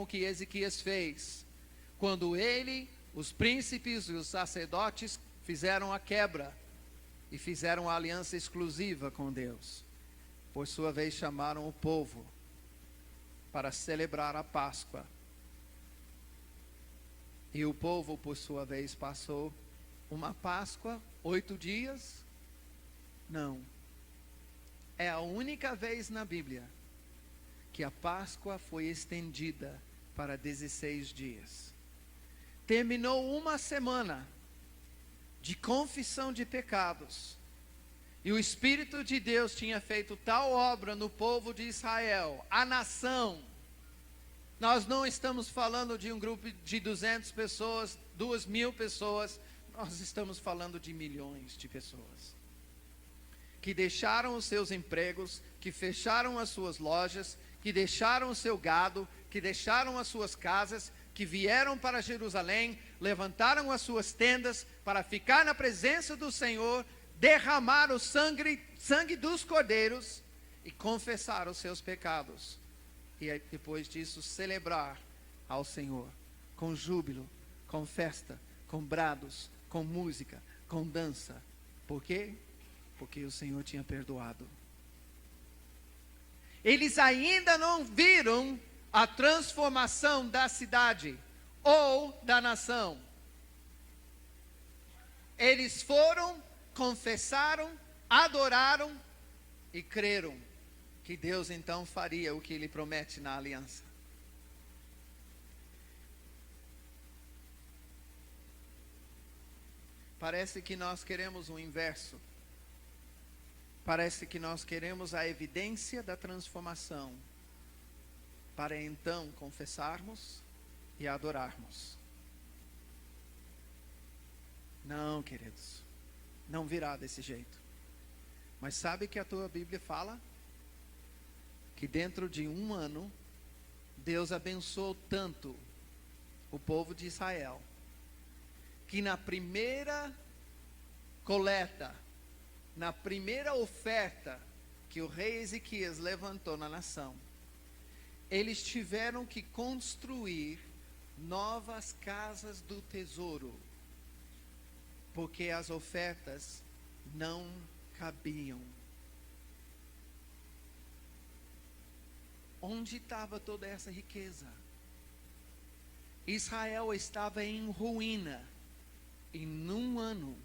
Speaker 1: o que Ezequias fez. Quando ele, os príncipes e os sacerdotes fizeram a quebra e fizeram a aliança exclusiva com Deus. Por sua vez chamaram o povo para celebrar a Páscoa. E o povo, por sua vez, passou uma Páscoa, 8 dias? Não. É a única vez na Bíblia que a Páscoa foi estendida para 16 dias. Terminou uma semana de confissão de pecados. E o Espírito de Deus tinha feito tal obra no povo de Israel, a nação. Nós não estamos falando de um grupo de 200 pessoas, 2.000 pessoas. Nós estamos falando de milhões de pessoas. Que deixaram os seus empregos, que fecharam as suas lojas, que deixaram o seu gado, que deixaram as suas casas, que vieram para Jerusalém, levantaram as suas tendas para ficar na presença do Senhor, derramar o sangue dos cordeiros e confessar os seus pecados. E depois disso celebrar ao Senhor. com júbilo, com festa, com brados, com música, com dança. Por quê? Porque o Senhor tinha perdoado. Eles ainda não viram a transformação da cidade ou da nação. Eles foram, confessaram, adoraram e creram que Deus então faria o que Ele promete na aliança. Parece que nós queremos o inverso. Parece que nós queremos a evidência da transformação, para então confessarmos e adorarmos. Não, queridos, não virá desse jeito. Mas sabe que a tua Bíblia fala? Que dentro de 1 ano, Deus abençoou tanto o povo de Israel, que na primeira coleta, na primeira oferta que o rei Ezequias levantou na nação, eles tiveram que construir novas casas do tesouro, porque as ofertas não cabiam. Onde estava toda essa riqueza? Israel estava em ruína. E num ano,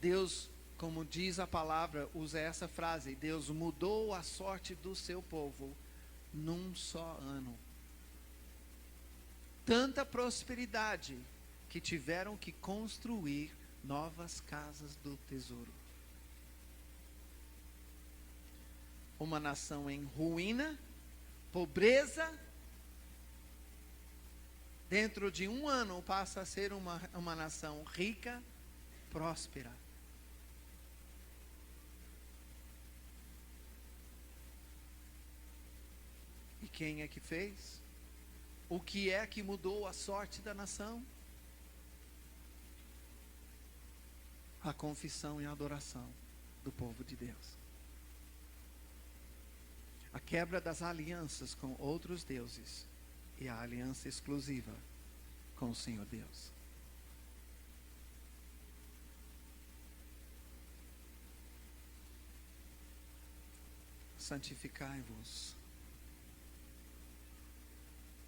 Speaker 1: Deus, como diz a palavra, usa essa frase: Deus mudou a sorte do seu povo num só ano. Tanta prosperidade que tiveram que construir novas casas do tesouro. Uma nação em ruína, pobreza, dentro de 1 ano passa a ser uma nação rica, próspera. E quem é que fez? O que é que mudou a sorte da nação? A confissão e a adoração do povo de Deus. A quebra das alianças com outros deuses e a aliança exclusiva com o Senhor Deus. Santificai-vos.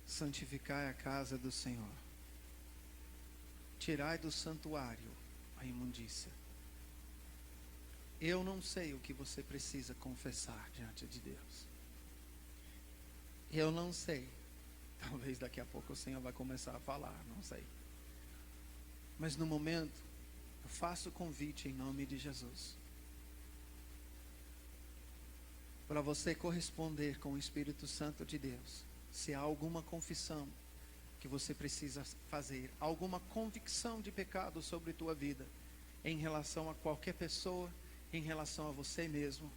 Speaker 1: Santificai a casa do Senhor. Tirai do santuário a imundícia. Eu não sei o que você precisa confessar diante de Deus. Eu não sei. Talvez daqui a pouco o Senhor vai começar a falar, não sei. Mas no momento, eu faço o convite em nome de Jesus, para você corresponder com o Espírito Santo de Deus. Se há alguma confissão que você precisa fazer, alguma convicção de pecado sobre tua vida, em relação a qualquer pessoa, em relação a você mesmo.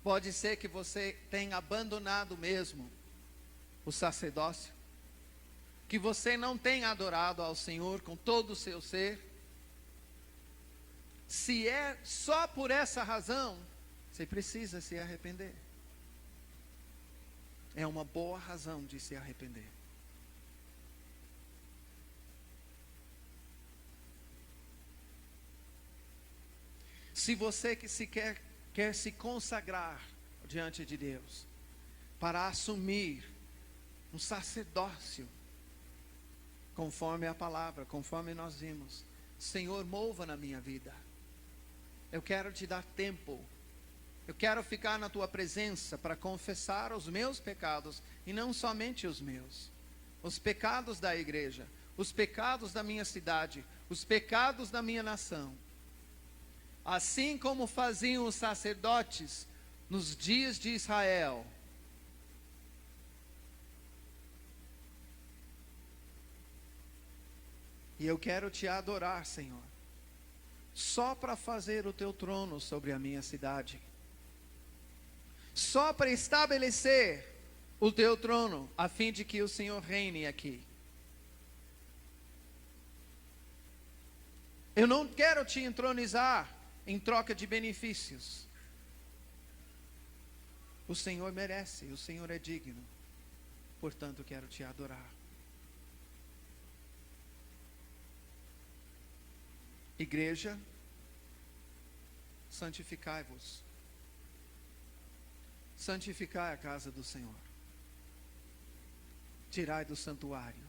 Speaker 1: Pode ser que você tenha abandonado mesmo o sacerdócio, que você não tenha adorado ao Senhor com todo o seu ser. Se é só por essa razão, você precisa se arrepender. É uma boa razão de se arrepender. Se você quer se consagrar diante de Deus, para assumir um sacerdócio, conforme a palavra, conforme nós vimos: Senhor, mova na minha vida. Eu quero te dar tempo. Eu quero ficar na tua presença para confessar os meus pecados, e não somente os meus, os pecados da igreja, os pecados da minha cidade, os pecados da minha nação. Assim como faziam os sacerdotes nos dias de Israel. E eu quero te adorar, Senhor, só para fazer o teu trono sobre a minha cidade, só para estabelecer o teu trono, a fim de que o Senhor reine aqui. Eu não quero te entronizar em troca de benefícios. O Senhor merece, o Senhor é digno. portanto quero te adorar. Igreja, santificai-vos. Santificai a casa do Senhor. Tirai do santuário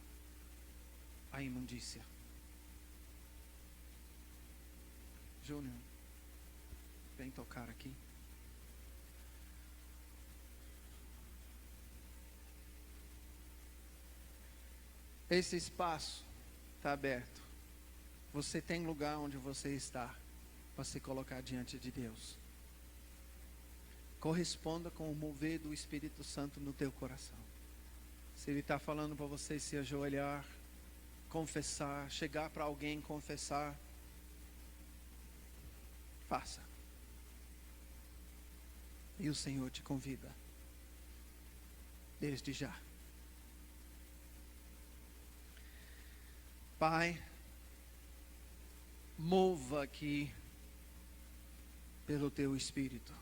Speaker 1: a imundícia. Júnior, vem tocar aqui. Esse espaço está aberto. Você tem lugar onde você está para se colocar diante de Deus. Corresponda com o mover do Espírito Santo no teu coração. Se Ele está falando para você se ajoelhar, confessar, chegar para alguém confessar, faça. E o Senhor te convida, desde já. Pai, mova aqui pelo teu Espírito.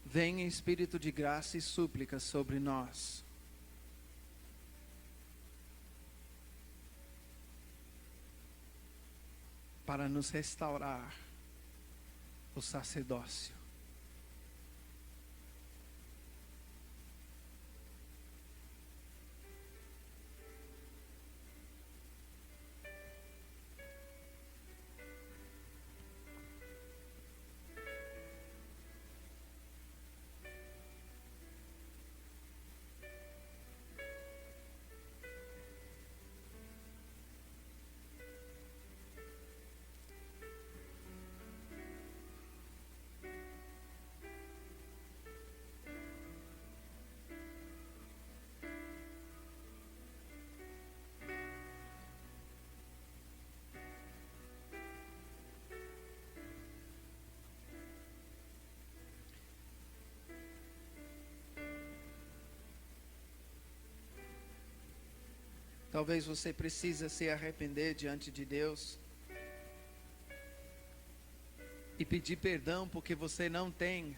Speaker 1: Venha Espírito de graça e súplica sobre nós. Para nos restaurar o sacerdócio. Talvez você precise se arrepender diante de Deus e pedir perdão porque você não tem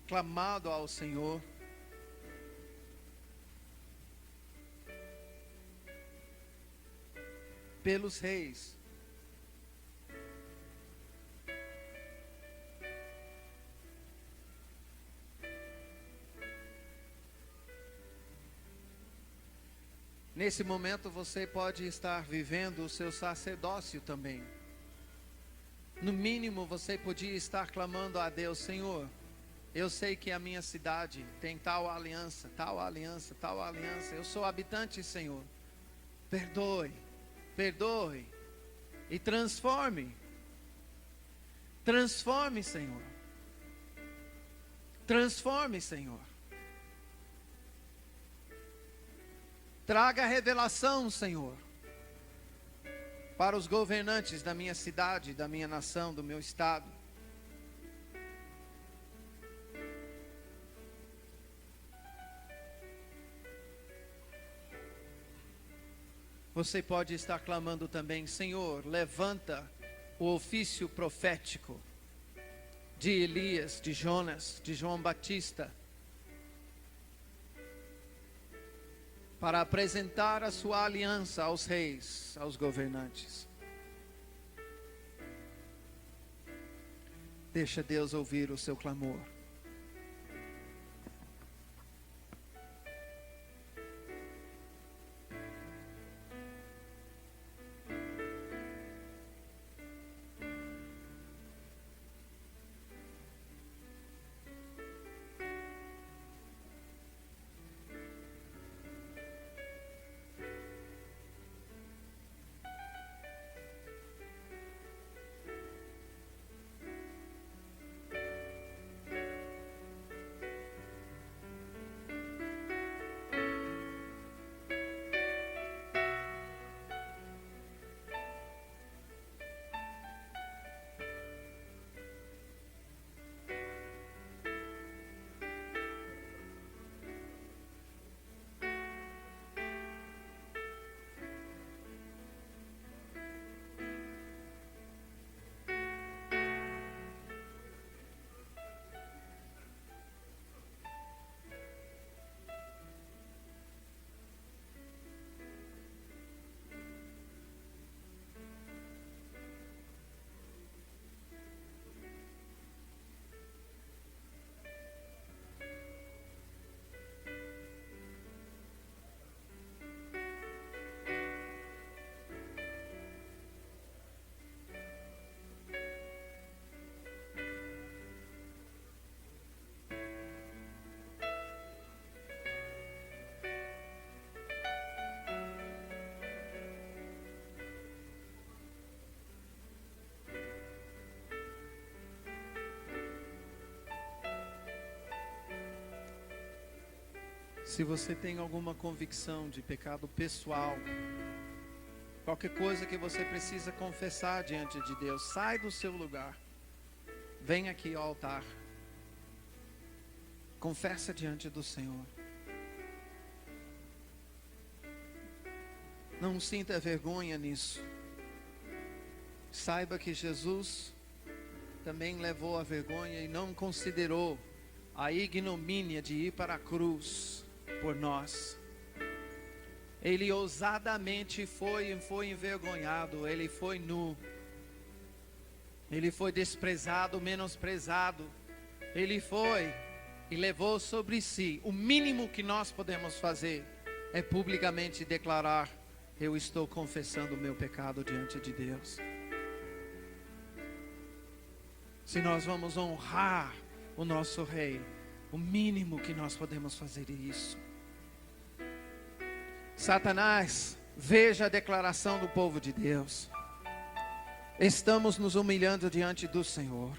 Speaker 1: clamado ao Senhor. Pelos reis. Nesse momento você pode estar vivendo o seu sacerdócio também. No mínimo você podia estar clamando a Deus: Senhor, eu sei que a minha cidade tem tal aliança, tal aliança, tal aliança. Eu sou habitante, Senhor. Perdoe, perdoe e transforme. Transforme, Senhor. Transforme, Senhor. Traga revelação, Senhor, para os governantes da minha cidade, da minha nação, do meu estado. Você pode estar clamando também: Senhor, levanta o ofício profético de Elias, de Jonas, de João Batista, para apresentar a sua aliança aos reis, aos governantes. Deixa Deus ouvir o seu clamor. Se você tem alguma convicção de pecado pessoal, qualquer coisa que você precisa confessar diante de Deus, sai do seu lugar. Vem aqui ao altar. Confessa diante do Senhor. Não sinta vergonha nisso. Saiba que Jesus também levou a vergonha e não considerou a ignomínia de ir para a cruz por nós. Ele ousadamente foi envergonhado, ele foi nu. Ele foi desprezado, menosprezado. Ele foi e levou sobre si. O mínimo que nós podemos fazer é publicamente declarar: eu estou confessando o meu pecado diante de Deus. Se nós vamos honrar o nosso Rei, o mínimo que nós podemos fazer é isso. Satanás, veja a declaração do povo de Deus. Estamos nos humilhando diante do Senhor.